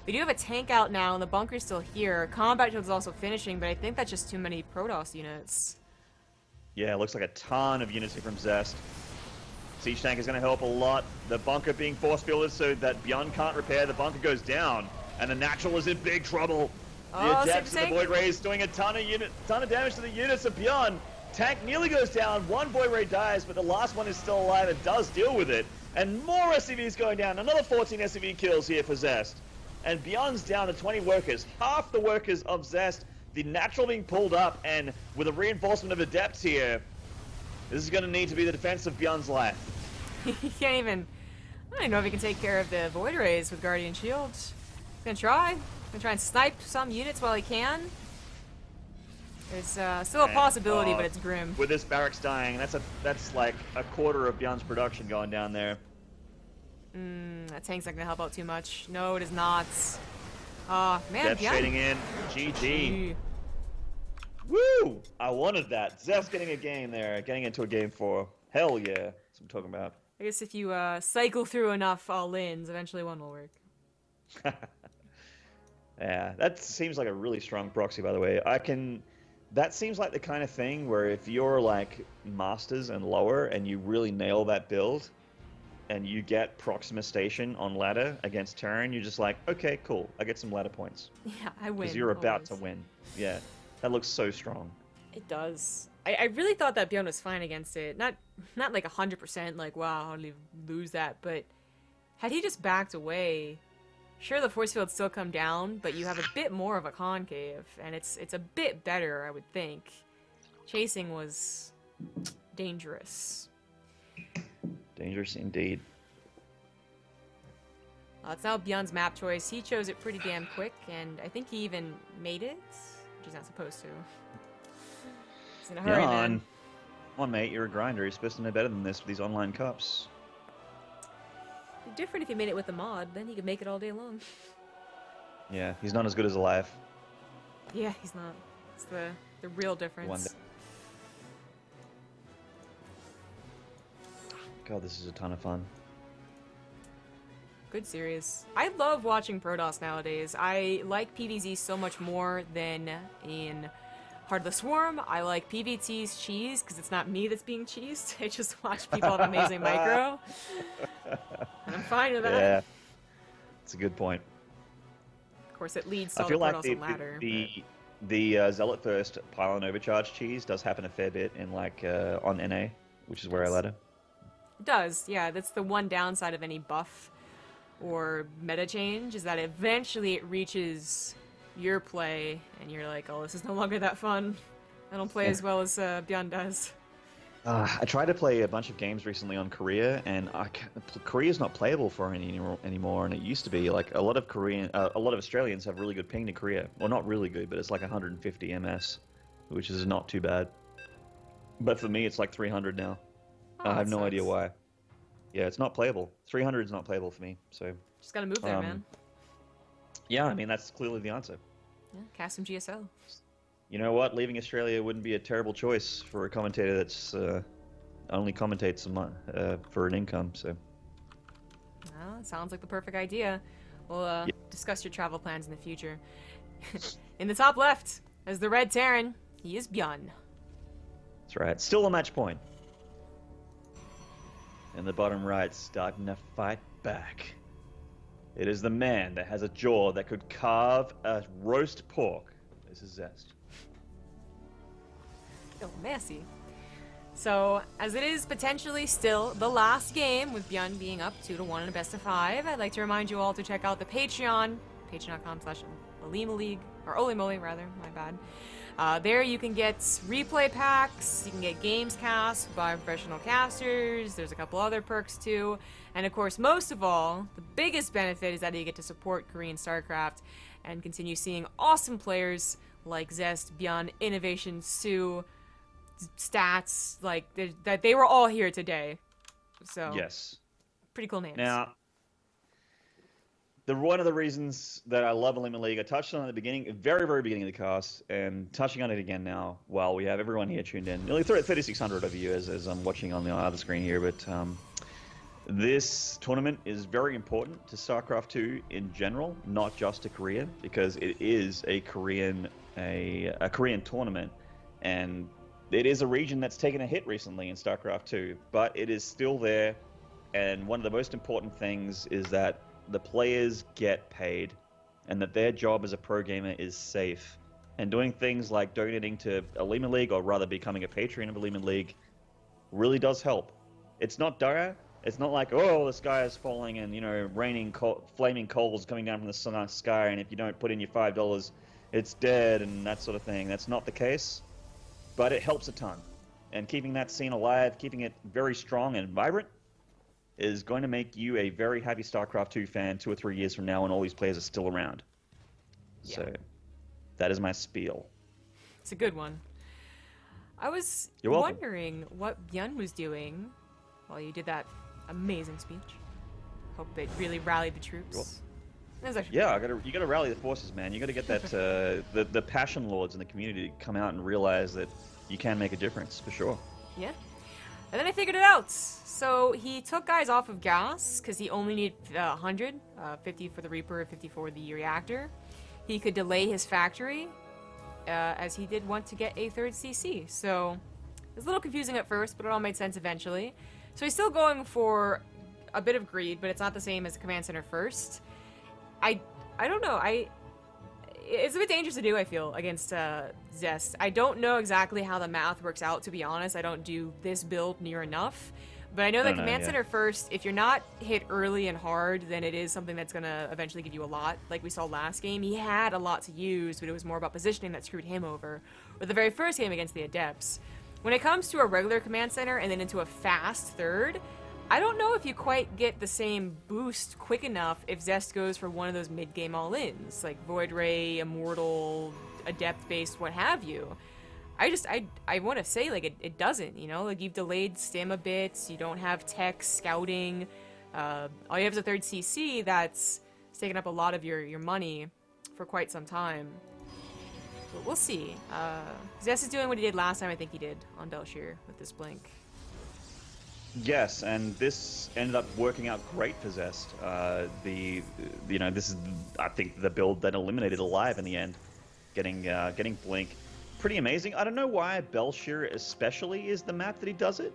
We do have a tank out now, and the bunker's still here. Combat Shield is also finishing, but I think that's just too many Protoss units. Yeah, it looks like a ton of units here from Zest. Siege tank is going to help a lot. The bunker being force fielded so that ByuN can't repair. The bunker goes down, and the natural is in big trouble. The Adepts of the Void Ray is doing a ton of damage to the units of ByuN. Tank nearly goes down. One Void Ray dies, but the last one is still alive and does deal with it. And more SCVs going down. Another 14 SCV kills here for Zest. And ByuN's down to 20 workers. Half the workers of Zest. The natural being pulled up, and with a reinforcement of Adepts here, this is going to need to be the defense of ByuN's life. He can't even... I don't know if he can take care of the Void Rays with Guardian Shield. He's gonna try. Gonna try and snipe some units while he can. There's still a possibility, but it's grim. With this barracks dying, that's like a quarter of ByuN's production going down there. That tank's not gonna help out too much. No, it is not. Man, Depth shading in. GG. Woo! I wanted that. Zest getting a game there. Getting into a game 4. Hell yeah. That's what I'm talking about. I guess if you cycle through enough all-ins, eventually one will work. Yeah, that seems like a really strong proxy, by the way. That seems like the kind of thing where if you're like Masters and lower and you really nail that build and you get Proxima Station on ladder against Terran, you're just like, okay, cool. I get some ladder points. Yeah, I win. Because you're about to win. Yeah, that looks so strong. It does. I really thought that ByuN was fine against it. Not like 100%, like, wow, how did he lose that? But had he just backed away, sure, the force fields still come down, but you have a bit more of a concave, and it's a bit better, I would think. Chasing was dangerous. Dangerous indeed. It's now ByuN's map choice. He chose it pretty damn quick, and I think he even made it, which he's not supposed to. He's in a hurry, man. Come on, mate, you're a grinder. You're supposed to know better than this with these online cups. It'd be different if he made it with a mod, then he could make it all day long. Yeah, he's not as good as Alive. Yeah, he's not. It's the real difference. One day. God, this is a ton of fun. Good series. I love watching Protoss nowadays. I like PvZ so much more than in Heart of the Swarm. I like PvT's cheese because it's not me that's being cheesed. I just watch people have amazing micro. And I'm fine with that. Yeah, it's a good point. Of course, it leads to all the Protoss like and ladder. The Zealot First Pylon Overcharge cheese does happen a fair bit in like on NA, which is where I ladder. It does, yeah. That's the one downside of any buff. or meta change is that eventually it reaches your play, and you're like, oh, this is no longer that fun. I don't play as well as ByuN does. I tried to play a bunch of games recently on Korea, and Korea's not playable for any anymore. And it used to be like a lot of Australians have really good ping to Korea. Well, not really good, but it's like 150 ms, which is not too bad. But for me, it's like 300 now. Oh, I have no sucks. idea why. Yeah, it's not playable. 300 is not playable for me. So Just gotta move there, man. yeah, I mean that's clearly the answer. Yeah, cast some GSL. You know what? Leaving Australia wouldn't be a terrible choice for a commentator that's only commentates for an income. So. Well, sounds like the perfect idea. We'll discuss your travel plans in the future. In the top left, as the Red Terran, he is ByuN. That's right. Still a match point. In the bottom right, starting to fight back. It is the man that has a jaw that could carve a roast pork. This is Zest. Oh, messy. So, as it is potentially still the last game, with ByuN being up 2-1 in a best of 5, I'd like to remind you all to check out the Patreon, patreon.com/Olimoleague, or Olimoleague rather, my bad. There you can get replay packs, you can get games cast by professional casters, there's a couple other perks too, and of course, most of all, the biggest benefit is that you get to support Korean StarCraft and continue seeing awesome players like Zest, ByuN, Innovation, Sue, Stats, like that they were all here today. So yes, pretty cool names. Now, one of the reasons that I love Olimoleague, I touched on it at the beginning, very, very beginning of the cast, and touching on it again now while we have everyone here tuned in. Nearly 3,600 of you as I'm watching on the other screen here, but this tournament is very important to StarCraft 2 in general, not just to Korea, because it is a Korean tournament, and it is a region that's taken a hit recently in StarCraft 2, but it is still there, and one of the most important things is that the players get paid, and that their job as a pro gamer is safe. And doing things like donating to Olimoleague, or rather becoming a patron of Olimoleague, really does help. It's not dire. It's not like, oh, the sky is falling and, raining flaming coals coming down from the sky, and if you don't put in your $5, it's dead and that sort of thing. That's not the case, but it helps a ton. And keeping that scene alive, keeping it very strong and vibrant, is going to make you a very happy StarCraft 2 fan 2 or 3 years from now when all these players are still around. Yeah. So, that is my spiel. It's a good one. I was wondering what ByuN was doing while you did that amazing speech. Hope it really rallied the troops. Yeah, you gotta rally the forces, man. You gotta get that the passion lords in the community to come out and realize that you can make a difference for sure. Yeah. And then I figured it out. So he took guys off of gas because he only needed 100, 50 for the Reaper, 50 for the reactor. He could delay his factory, as he did want to get a third CC. So it was a little confusing at first, but it all made sense eventually. So he's still going for a bit of greed, but it's not the same as the command center first. I don't know. It's a bit dangerous to do, I feel, against Zest. I don't know exactly how the math works out, to be honest. I don't do this build near enough. But I know that command center first, if you're not hit early and hard, then it is something that's going to eventually give you a lot. Like we saw last game, he had a lot to use, but it was more about positioning that screwed him over. With the very first game against the Adepts. When it comes to a regular command center and then into a fast third, I don't know if you quite get the same boost quick enough if Zest goes for one of those mid-game all-ins, like Void Ray, Immortal, Adept-based, what have you. I want to say, like, it doesn't, like, you've delayed stim a bit, you don't have tech, scouting, all you have is a third CC that's taken up a lot of your money for quite some time. But we'll see. Zest is doing what he did last time I think he did on Belshir with this Blink. Yes, and this ended up working out great for Zest. This is, I think, the build that eliminated Alive in the end, getting Blink. Pretty amazing. I don't know why Belshir especially is the map that he does it.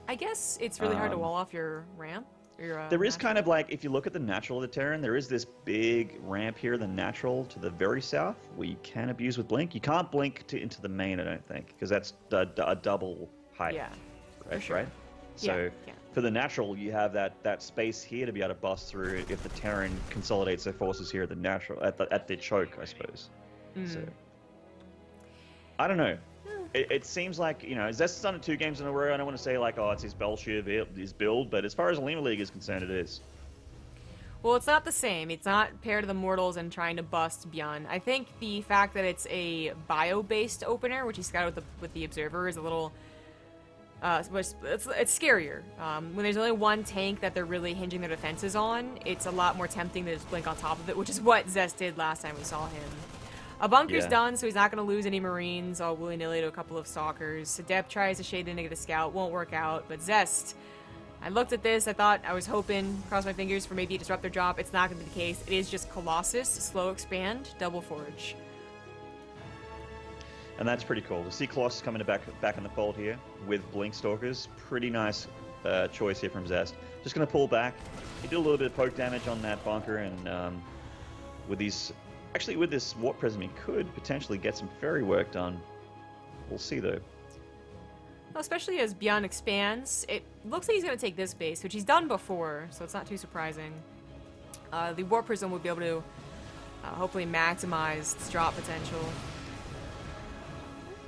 I guess it's really hard to wall off your ramp. There is kind of like, if you look at the natural of the Terran, there is this big ramp here, the natural to the very south, where you can abuse with Blink. You can't Blink into the main, I don't think, because that's a double height. Yeah. Right, sure. right? So for the natural, you have that space here to be able to bust through if the Terran consolidates their forces here at the natural, at the choke, I suppose. So, I don't know. It seems like, you know, Zest's done it 2 games in a row. I don't want to say like, oh, it's his his build, but as far as Olimoleague is concerned, it is. Well, it's not the same. It's not paired to the Mortals and trying to bust ByuN. I think the fact that it's a bio-based opener, which he scouted with the Observer, is a little... it's scarier. When there's only one tank that they're really hinging their defenses on, it's a lot more tempting to just blink on top of it, which is what Zest did last time we saw him. A bunker's done, so he's not going to lose any Marines all willy-nilly to a couple of Stalkers. Adept tries to shade in to get a scout, won't work out, but Zest... I looked at this, I was hoping, cross my fingers for maybe a Disruptor drop. It's not going to be the case. It is just Colossus, Slow Expand, Double Forge. And that's pretty cool. To see Colossus coming back in the fold here with Blink Stalkers, pretty nice choice here from Zest. Just going to pull back. He did a little bit of poke damage on that bunker, and with these... Actually, with this Warp Prism, he could potentially get some fairy work done. We'll see, though. Well, especially as ByuN expands, it looks like he's going to take this base, which he's done before, so it's not too surprising. The Warp Prism would be able to hopefully maximize its drop potential.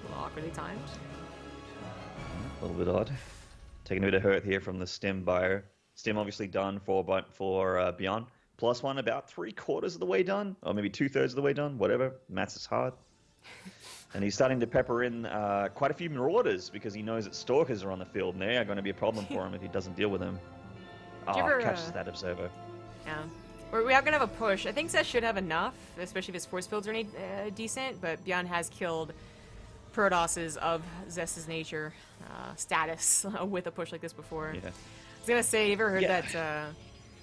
A little awkwardly timed. A little bit odd. Taking a bit of hurt here from the Stim buyer. Stim obviously done for ByuN. +1 about 3/4 of the way done, or maybe 2/3 of the way done, whatever. Maths is hard. And he's starting to pepper in quite a few Marauders because he knows that Stalkers are on the field, and they are going to be a problem for him if he doesn't deal with them. Catches that Observer. Yeah. We are going to have a push. I think Zest should have enough, especially if his force fields are any decent, but ByuN has killed Protosses of Zest's nature status with a push like this before. Yeah. I was going to say, have you ever heard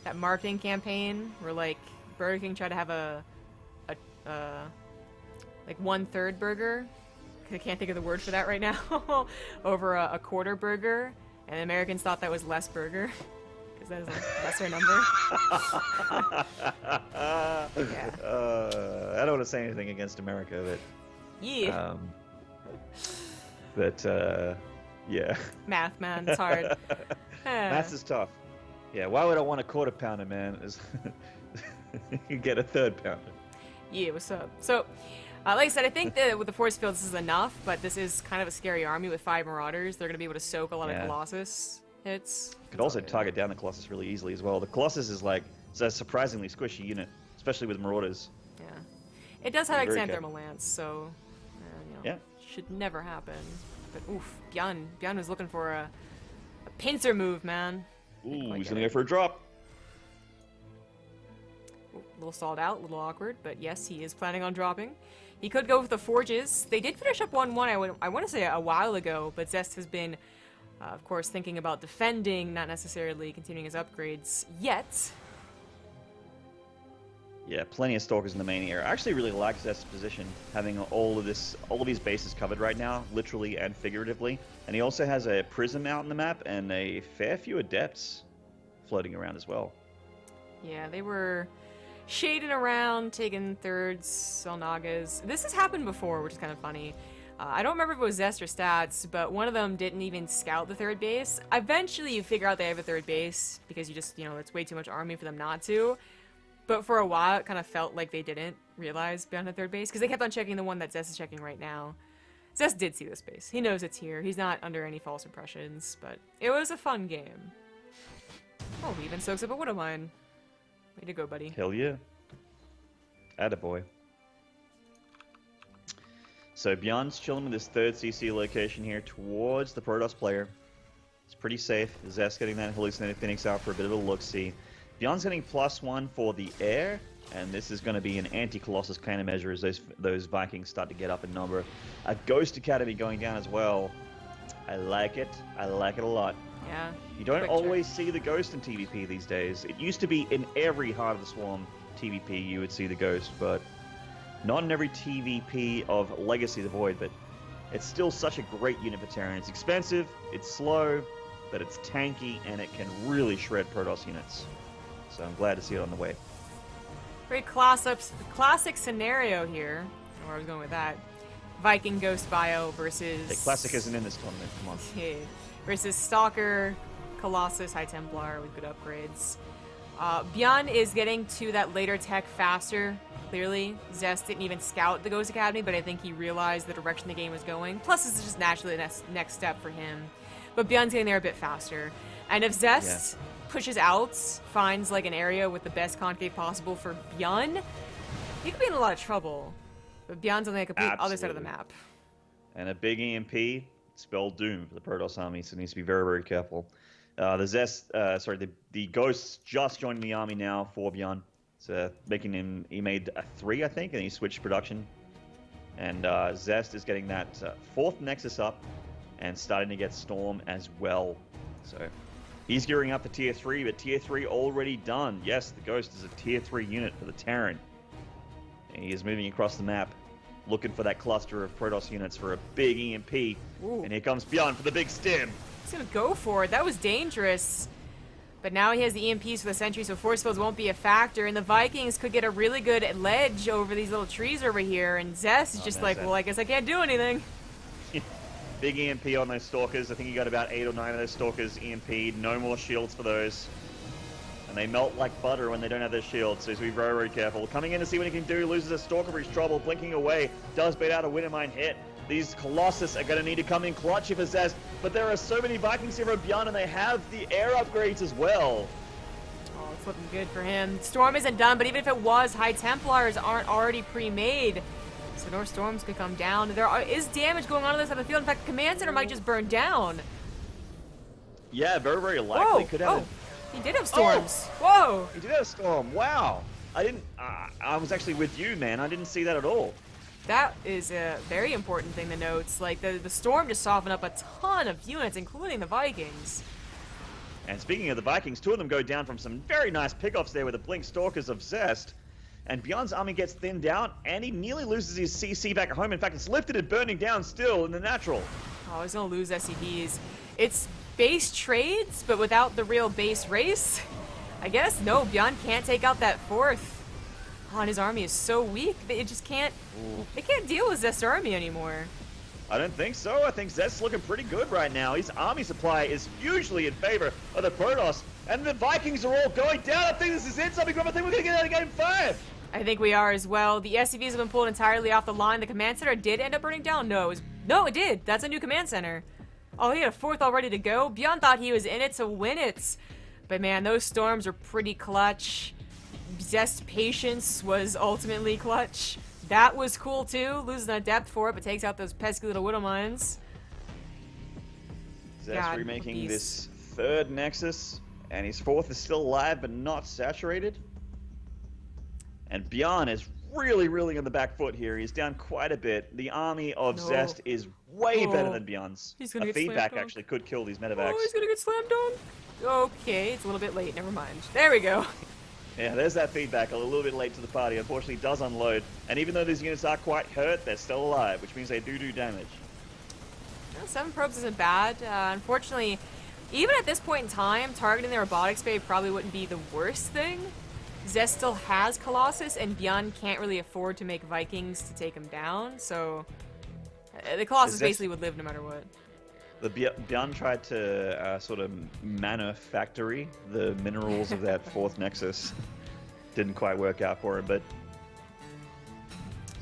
that marketing campaign where, like, Burger King tried to have a like 1/3 burger, I can't think of the word for that right now, over a quarter burger, and Americans thought that was less burger, because that is a lesser number. I don't want to say anything against America, but... Yeah. Yeah. Math, man, it's hard. Math is tough. Yeah, why would I want a 1/4 pounder, man? You get a 1/3 pounder. Yeah, what's up? So... like I said, I think that with the force field this is enough, but this is kind of a scary army with 5 Marauders. They're going to be able to soak a lot of Colossus hits. Could also target down the Colossus really easily as well. The Colossus is like a surprisingly squishy unit, especially with Marauders. Yeah. It does have Exanthermal Lance, so should never happen. But oof, ByuN was looking for a pincer move, man. Ooh, he's going to go for a drop. A little stalled out, a little awkward, but yes, he is planning on dropping. He could go with the Forges. They did finish up 1-1, I want to say a while ago, but Zest has been, of course, thinking about defending, not necessarily continuing his upgrades yet. Yeah, plenty of Stalkers in the main area. I actually really like Zest's position, having all of these bases covered right now, literally and figuratively. And he also has a Prism out in the map and a fair few Adepts floating around as well. Yeah, they were shading around, taking thirds, Selnagas. This has happened before, which is kind of funny. I don't remember if it was Zest or Stats, but one of them didn't even scout the 3rd base. Eventually, you figure out they have a 3rd base because you just, it's way too much army for them not to. But for a while, it kind of felt like they didn't realize ByuN had 3rd base because they kept on checking the one that Zest is checking right now. Zest did see this base. He knows it's here. He's not under any false impressions, but it was a fun game. Oh, he even soaks up a Widow Mine. Way to go, buddy. Hell yeah. Attaboy. So ByuN's chilling with his 3rd CC location here towards the Protoss player. It's pretty safe. Zest getting that Hallucinated Phoenix out for a bit of a look-see. ByuN's getting +1 for the air, and this is going to be an anti-Colossus countermeasure as those Vikings start to get up in number. A Ghost Academy going down as well. I like it. I like it a lot. Yeah. You don't always see the Ghost in TVP these days. It used to be in every Heart of the Swarm TVP you would see the Ghost, but not in every TVP of Legacy of the Void, but it's still such a great unit for Terran. It's expensive, it's slow, but it's tanky, and it can really shred Protoss units. So I'm glad to see it on the way. Very classic scenario here. I don't know where I was going with that. Viking Ghost Bio versus... The classic isn't in this tournament, come on. Versus Stalker Colossus, High Templar with good upgrades. ByuN is getting to that later tech faster, clearly. Zest didn't even scout the Ghost Academy, but I think he realized the direction the game was going. Plus, this is just naturally the next step for him. But ByuN's getting there a bit faster. And if Zest pushes out, finds like an area with the best concave possible for ByuN, he could be in a lot of trouble. But ByuN's on the complete other side of the map. And a big EMP spelled doom for the Protoss army, so needs to be very, very careful. The Ghosts just joining the army now for ByuN. So making him, he made a 3, I think, and he switched production. And Zest is getting that 4th Nexus up and starting to get Storm as well. So he's gearing up for Tier 3, but Tier 3 already done. Yes, the Ghost is a Tier 3 unit for the Terran. And he is moving across the map, looking for that cluster of Protoss units for a big EMP. Ooh. And here comes ByuN for the big stim. He's gonna go for it. That was dangerous. But now he has the EMPs for the Sentry, so force fields won't be a factor. And the Vikings could get a really good ledge over these little trees over here. And Zest is just like, well, I guess I can't do anything. Big EMP on those Stalkers. I think he got about 8 or 9 of those Stalkers EMP'd. No more shields for those. And they melt like butter when they don't have their shields, so he's going to be very, very careful. Coming in to see what he can do, loses a Stalker for his trouble, blinking away, does bait out a Wintermine hit. These Colossus are going to need to come in clutch here for Zest, but there are so many Vikings here for ByuN, and they have the air upgrades as well. Oh, it's looking good for him. Storm isn't done, but even if it was, High Templars aren't already pre-made. So North Storms could come down. There is damage going on this side of the field. In fact, the Command Center might just burn down. Yeah, very, very likely. Could have he did have storms. Whoa! He did have a storm. Wow. I didn't. I was actually with you, man. I didn't see that at all. That is a very important thing to note. Like, the storm just softened up a ton of units, including the Vikings. And speaking of the Vikings, 2 of them go down from some very nice pickoffs there with the Blink Stalkers of Zest. And ByuN's army gets thinned down, and he nearly loses his CC back at home. In fact, it's lifted and burning down still in the natural. Oh, he's going to lose SCVs. It's base trades, but without the real base race. I guess, no, ByuN can't take out that 4th. Oh, and his army is so weak. It just can't... They can't deal with Zest's army anymore. I don't think so. I think Zest's looking pretty good right now. His army supply is hugely in favor of the Protoss. And the Vikings are all going down. I think this is it. Something, I think we're going to get out of Game 5. I think we are as well. The SCVs have been pulled entirely off the line. The Command Center did end up burning down. No, it did. That's a new Command Center. Oh, he had a 4th all ready to go. ByuN thought he was in it to win it. But man, those storms are pretty clutch. Zest patience was ultimately clutch. That was cool too. Losing a depth for it, but takes out those pesky little Widow Mines. Zest remaking this 3rd Nexus, and his 4th is still alive but not saturated. And ByuN is really, really on the back foot here. He's down quite a bit. The army of Zest is way better than ByuN's. He's gonna a get feedback slammed actually could kill these medevacs. Oh, he's gonna get slammed dunk. Okay, it's a little bit late. Never mind. There we go. Yeah, there's that feedback. A little bit late to the party. Unfortunately, it does unload. And even though these units are quite hurt, they're still alive, which means they do damage. Well, 7 probes isn't bad. Unfortunately, even at this point in time, targeting the robotics bay probably wouldn't be the worst thing. Zest still has Colossus, and ByuN can't really afford to make Vikings to take him down, so the Colossus basically would live no matter what. The ByuN tried to sort of manufactory the minerals of that 4th Nexus. Didn't quite work out for him, but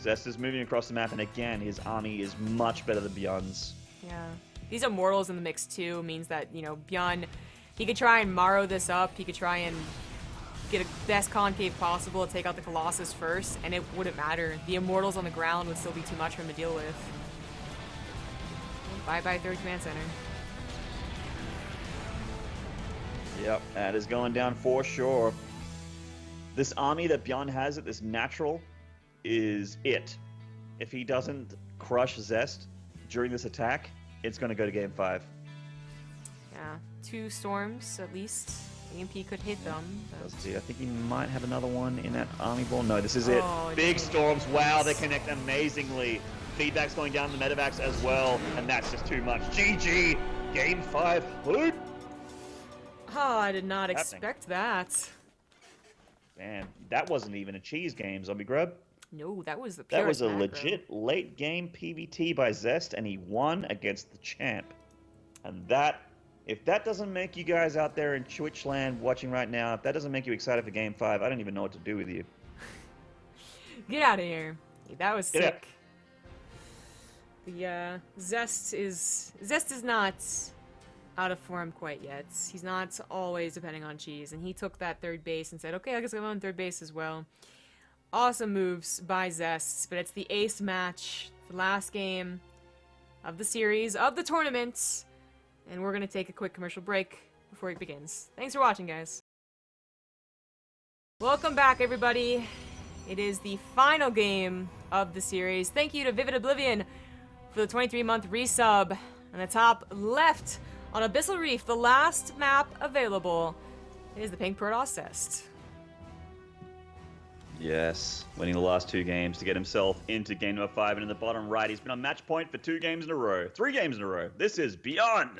Zest is moving across the map, and again, his army is much better than ByuN's. Yeah. These Immortals in the mix, too, means that, you know, ByuN, he could try and Morrow this up. He could try and get a best concave possible, take out the Colossus first, and it wouldn't matter. The Immortals on the ground would still be too much for him to deal with. Bye-bye 3rd Command Center. Yep, that is going down for sure. This army that ByuN has at this natural is it. If he doesn't crush Zest during this attack, it's going to go to Game 5. Yeah, 2 storms at least. EMP could hit them. Let's see, I think he might have another one in that army ball. No, this is it. Oh, Big storms. Wow, they connect amazingly. Feedback's going down the medevacs as well, and that's just too much. GG! Game 5. Hoot! Oh, I did not expect that. Man, that wasn't even a cheese game, Zombie Grub. No, that was the That was a macro. legit late game PvT by Zest, and he won against the champ. And that if that doesn't make you guys out there in Twitch land watching right now, if that doesn't make you excited for Game 5, I don't even know what to do with you. Get out of here. That was Get out. sick. The Zest is not out of form quite yet. He's not always depending on cheese, and he took that third base and said, okay, I guess I'm on third base as well. Awesome moves by Zest, but it's the ace match, the last game of the series, of the tournament, and we're going to take a quick commercial break before it begins. Thanks for watching, guys. Welcome back, everybody. It is the final game of the series. Thank you to Vivid Oblivion for the 23-month resub. On the top left, on Abyssal Reef, the last map available is the Pink Protoss Zest. Yes, winning the last 2 games to get himself into game number 5, and in the bottom right, he's been on match point for 2 games in a row. 3 games in a row. This is ByuN.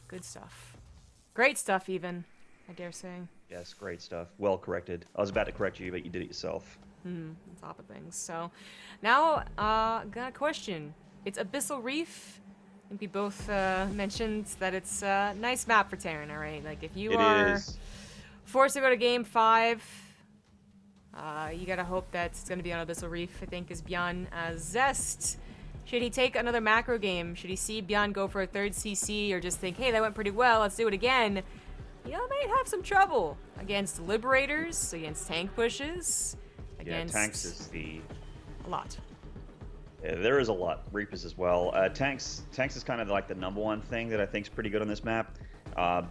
Good stuff. Great stuff, even, I dare say. Yes, great stuff. Well corrected. I was about to correct you, but you did it yourself. On top of things. So, now, got a question. It's Abyssal Reef. I think we both mentioned that it's a nice map for Terran, alright? Like, if you are forced to go to Game 5, you gotta hope that it's gonna be on Abyssal Reef, I think, is ByuN as Zest. Should he take another macro game? Should he see ByuN go for a 3rd CC, or just think, hey, that went pretty well, let's do it again? You might have some trouble against Liberators, against tank pushes, against... Yeah, tanks is the... a lot. Yeah, there is a lot. Reapers as well. Tanks is kind of like the #1 thing that I think is pretty good on this map.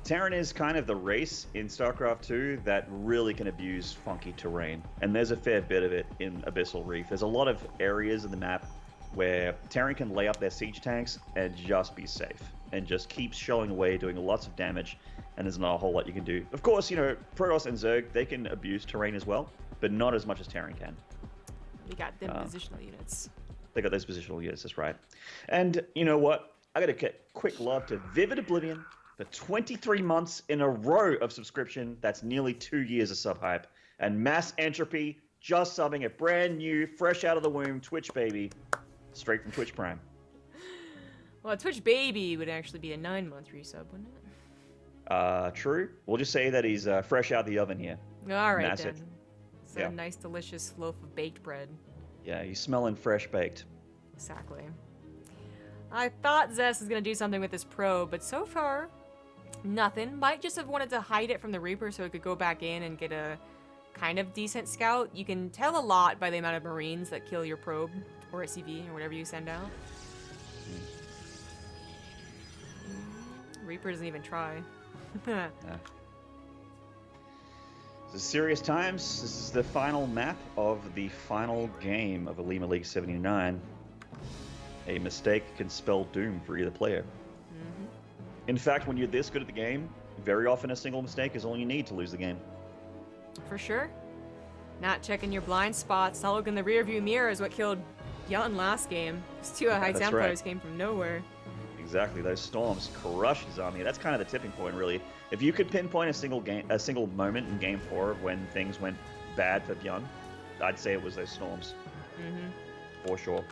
Terran is kind of the race in StarCraft 2 that really can abuse funky terrain, and there's a fair bit of it in Abyssal Reef. There's a lot of areas in the map where Terran can lay up their siege tanks and just be safe, and just keep showing away, doing lots of damage, and there's not a whole lot you can do. Of course, you know, Protoss and Zerg, they can abuse terrain as well, but not as much as Terran can. We got them positional units. They got those positional units, that's right. And you know what? I gotta get quick love to Vivid Oblivion for 23 months in a row of subscription. That's nearly 2 years of sub hype. And Mass Entropy just subbing a brand new, fresh out of the womb Twitch baby, straight from Twitch Prime. Well, a Twitch baby would actually be a 9-month resub, wouldn't it? True. We'll just say that he's fresh out the oven here. All right, then. It's a nice, delicious loaf of baked bread. Yeah, he's smelling fresh baked. Exactly. I thought Zest was going to do something with this probe, but so far, nothing. Might just have wanted to hide it from the Reaper so it could go back in and get a kind of decent scout. You can tell a lot by the amount of Marines that kill your probe, or SCV, or whatever you send out. Reaper doesn't even try. Yeah. This is serious times. This is the final map of the final game of Olimoleague 79. A mistake can spell doom for either player. In fact, when you're this good at the game, very often a single mistake is all you need to lose the game. For sure. Not checking your blind spots, not looking in the rearview mirror is what killed ByuN last game. Those 2 high templars came from nowhere. Exactly, those storms crushed his army. That's kind of the tipping point, really. If you could pinpoint a single moment in Game 4 of when things went bad for ByuN, I'd say it was those storms. For sure.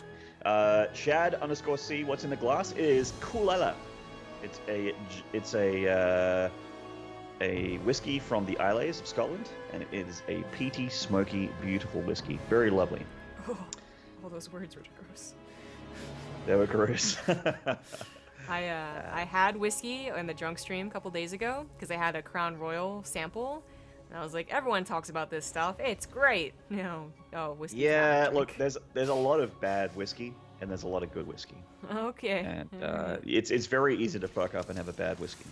Shad_C, what's in the glass is Kulala. It's a whiskey from the Isles of Scotland, and it is a peaty, smoky, beautiful whiskey. Very lovely. Oh, all those words were gross. They were gross. I had whiskey in the drunk stream a couple days ago because I had a Crown Royal sample, and I was like, everyone talks about this stuff. It's great. Whiskey. Yeah, look, there's a lot of bad whiskey, and there's a lot of good whiskey. Okay. And it's very easy to fuck up and have a bad whiskey.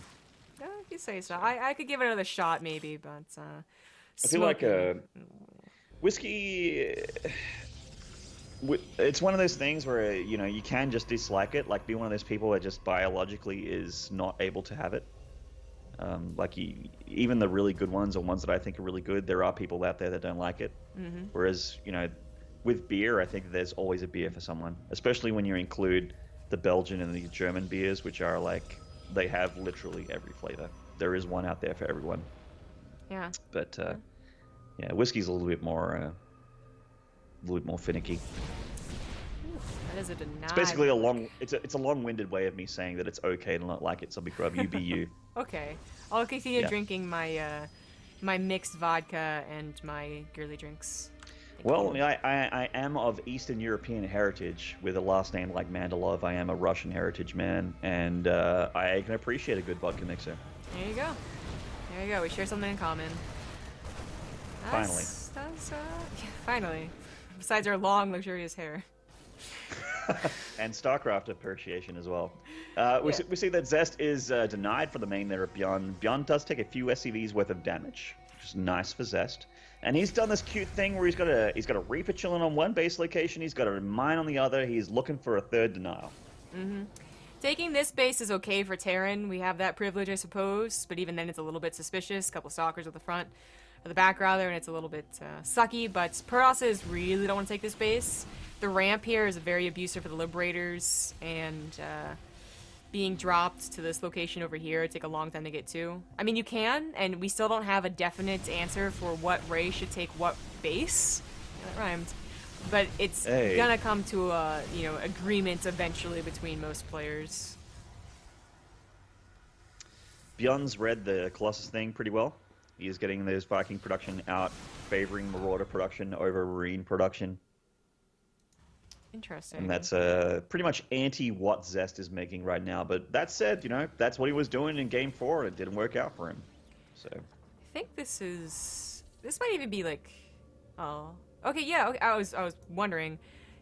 Yeah, if you say so. I could give it another shot maybe, but I feel like whiskey. It's one of those things where, you know, you can just dislike it, like be one of those people that just biologically is not able to have it. Even the really good ones, or ones that I think are really good, there are people out there that don't like it. Whereas, you know, with beer, I think there's always a beer for someone, especially when you include the Belgian and the German beers, which are like, they have literally every flavor. There is one out there for everyone. Yeah. But, yeah, whiskey's a little bit more finicky. That is a denied. It's basically a long. It's a long-winded way of me saying that it's okay to not like it. Zombie Grub, you be you. Okay, I'll continue drinking my my mixed vodka and my girly drinks. Well, I am of Eastern European heritage with a last name like Mandalov. I am a Russian heritage man, and I can appreciate a good vodka mixer. There you go. There you go. We share something in common. Finally. Yeah, finally. Besides our long, luxurious hair. And StarCraft appreciation as well. We see that Zest is denied for the main there of ByuN. ByuN does take a few SCVs worth of damage, which is nice for Zest. And he's done this cute thing where he's got a Reaper chilling on one base location, he's got a mine on the other, he's looking for a third denial. Mm-hmm. Taking this base is okay for Terran. We have that privilege, I suppose, but even then it's a little bit suspicious. A couple stalkers at the front, or the back rather, and it's a little bit sucky, but Perosas really don't want to take this base. The ramp here is very abusive for the Liberators, and being dropped to this location over here would take a long time to get to. I mean, you can, and we still don't have a definite answer for what Ray should take what base. Yeah, that rhymed. But it's gonna come to a, agreement eventually between most players. ByuN's read the Colossus thing pretty well. He is getting those Viking production out, favoring Marauder production over Marine production. Interesting. And that's pretty much anti what Zest is making right now. But that said, that's what he was doing in Game 4, and it didn't work out for him. So I think this might even be like, okay, yeah. Okay, I was wondering,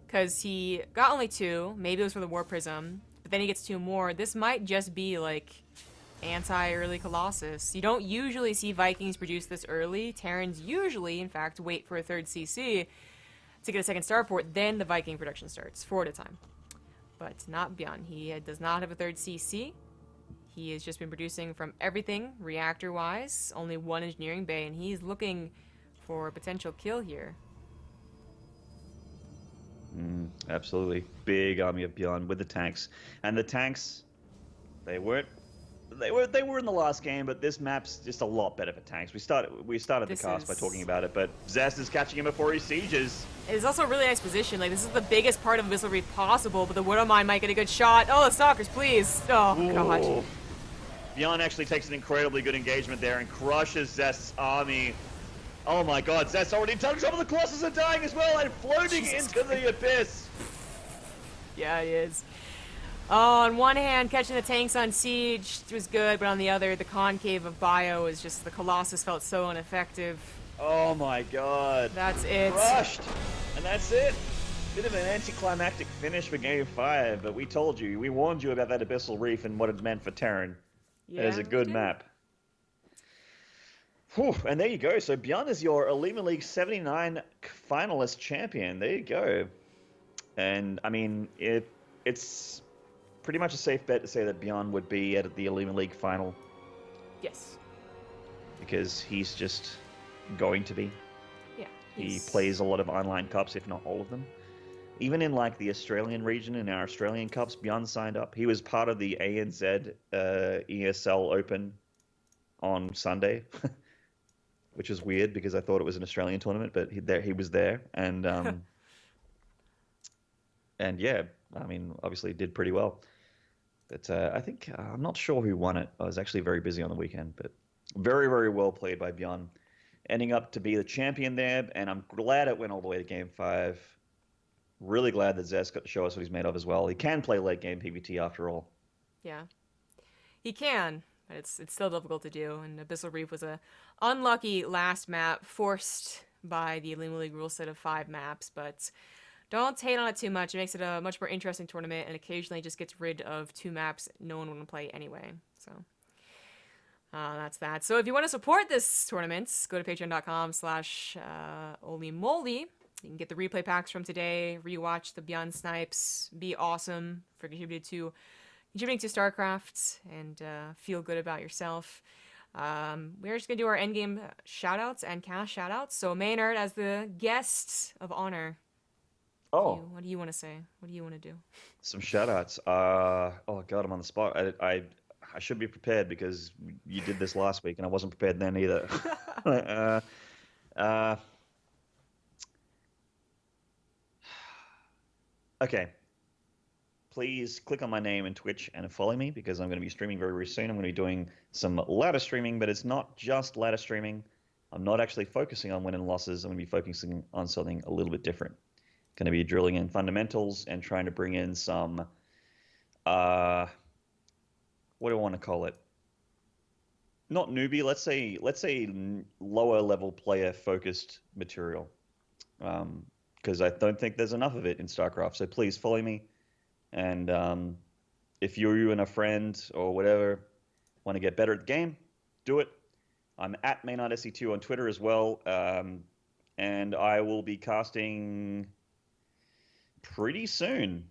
because he got only 2. Maybe it was for the War Prism, but then he gets 2 more. This might just be like anti-early Colossus. You don't usually see Vikings produce this early. Terrans usually, in fact, wait for a 3rd CC to get a 2nd starport, then the Viking production starts, 4 at a time. But not ByuN. He does not have a 3rd CC. He has just been producing from everything, reactor-wise, only 1 engineering bay, and he's looking for a potential kill here. Absolutely. Big army of ByuN with the tanks. And the tanks, they were in the last game, but this map's just a lot better for tanks. We started the cast by talking about it, but Zest is catching him before he sieges. It's also a really nice position. Like, this is the biggest part of the Missile Reef possible, but the Widow Mine might get a good shot. Oh, the Stalkers, please. Oh, God. ByuN actually takes an incredibly good engagement there and crushes Zest's army. Oh my God, Zest's already done. Some of the Colossus are dying as well and floating into the abyss. Yeah, he is. Oh, on one hand, catching the tanks on siege was good, but on the other, the concave of Bio is just, the Colossus felt so ineffective. Oh my God. That's it. Crushed. And that's it. Bit of an anticlimactic finish for Game 5, but we told you, we warned you about that Abyssal Reef and what it meant for Terran. Yeah, it is a good map. Whew, and there you go. So ByuN is your Olimoleague 79 finalist champion. There you go. And, I mean, it's pretty much a safe bet to say that ByuN would be at the Olimoleague final. Yes. Because he's just going to be. Yeah. He plays a lot of online cups, if not all of them. Even in like the Australian region, in our Australian cups, ByuN signed up. He was part of the ANZ ESL Open on Sunday, which was weird because I thought it was an Australian tournament, but he was there, and and yeah, I mean, obviously did pretty well. But I think I'm not sure who won it. I was actually very busy on the weekend, but very, very well played by ByuN, ending up to be the champion there, and I'm glad it went all the way to Game 5. Really glad that Zest got to show us what he's made of as well. He can play late game PvT after all. Yeah, he can, but it's still difficult to do. And Abyssal Reef was a unlucky last map, forced by the Olimoleague rule set of 5 maps. But don't hate on it too much. It makes it a much more interesting tournament, and occasionally just gets rid of 2 maps no one would play anyway. So that's that. So if you want to support this tournament, go to patreon.com/Olimoleague. You can get the replay packs from today, rewatch the ByuN snipes, be awesome for contributing to StarCraft, and feel good about yourself. We're just going to do our endgame shoutouts and cast shoutouts. So Maynard, as the guest of honor, what do you want to say? What do you want to do? Some shoutouts. Oh God, I'm on the spot. I should be prepared because you did this last week and I wasn't prepared then either. Okay, please click on my name in Twitch and follow me because I'm going to be streaming very, very soon. I'm going to be doing some ladder streaming, but it's not just ladder streaming. I'm not actually focusing on win and losses. I'm going to be focusing on something a little bit different. Going to be drilling in fundamentals and trying to bring in some, what do I want to call it? Not newbie, let's say lower level player focused material. Because I don't think there's enough of it in StarCraft. So please follow me. And if you and a friend or whatever want to get better at the game, do it. I'm at MaynardSC2 on Twitter as well. And I will be casting pretty soon.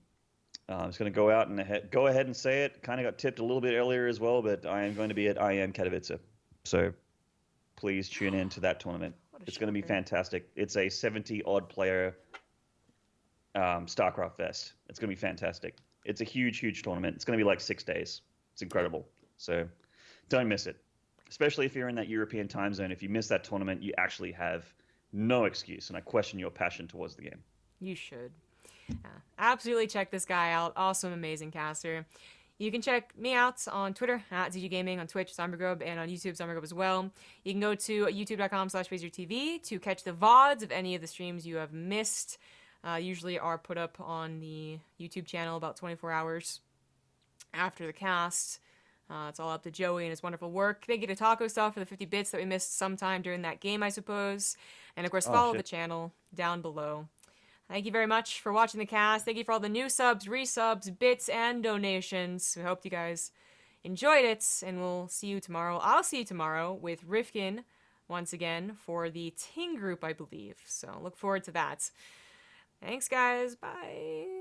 I'm just going to go out and go ahead and say it. Kind of got tipped a little bit earlier as well, but I am going to be at IM Katowice. So please tune in to that tournament. It's going to be fantastic. It's a 70-odd player StarCraft Fest. It's going to be fantastic. It's a huge, huge tournament. It's going to be like 6 days. It's incredible. So don't miss it. Especially if you're in that European time zone. If you miss that tournament, you actually have no excuse, and I question your passion towards the game. You should. Absolutely check this guy out. Awesome, amazing caster. You can check me out on Twitter, at ZG Gaming, on Twitch, Zombergrub, and on YouTube, Zombergrub as well. You can go to youtube.com/BaseTradeTV to catch the VODs of any of the streams you have missed. Usually are put up on the YouTube channel about 24 hours after the cast. It's all up to Joey and his wonderful work. Thank you to Taco Stuff for the 50 bits that we missed sometime during that game, I suppose. And of course, follow the channel down below. Thank you very much for watching the cast. Thank you for all the new subs, resubs, bits, and donations. We hope you guys enjoyed it, and we'll see you tomorrow. I'll see you tomorrow with Rifkin once again for the Ting group, I believe. So look forward to that. Thanks, guys. Bye.